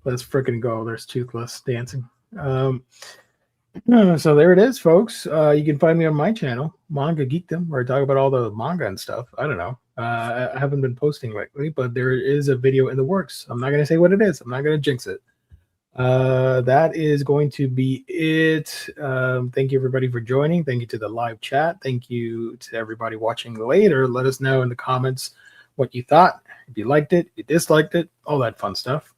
Let's frickin' go. There's Toothless dancing. So there it is, folks. You can find me on my channel, Manga Geekdom, where I talk about all the manga and stuff. I don't know. I haven't been posting lately, but there is a video in the works. I'm not going to say what it is. I'm not going to jinx it. That is going to be it. Thank you, everybody, for joining. Thank you to the live chat. Thank you to everybody watching later. Let us know in the comments what you thought. If you liked it, you disliked it, all that fun stuff.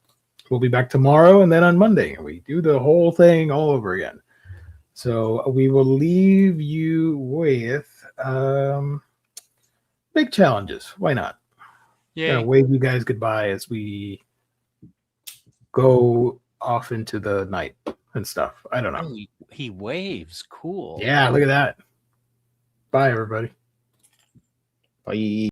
We'll be back tomorrow, and then on Monday, we do the whole thing all over again. So we will leave you with big challenges. Why not? Yeah. Wave you guys goodbye as we go off into the night and stuff. I don't know. Oh, he waves. Cool. Yeah, look at that. Bye, everybody. Bye.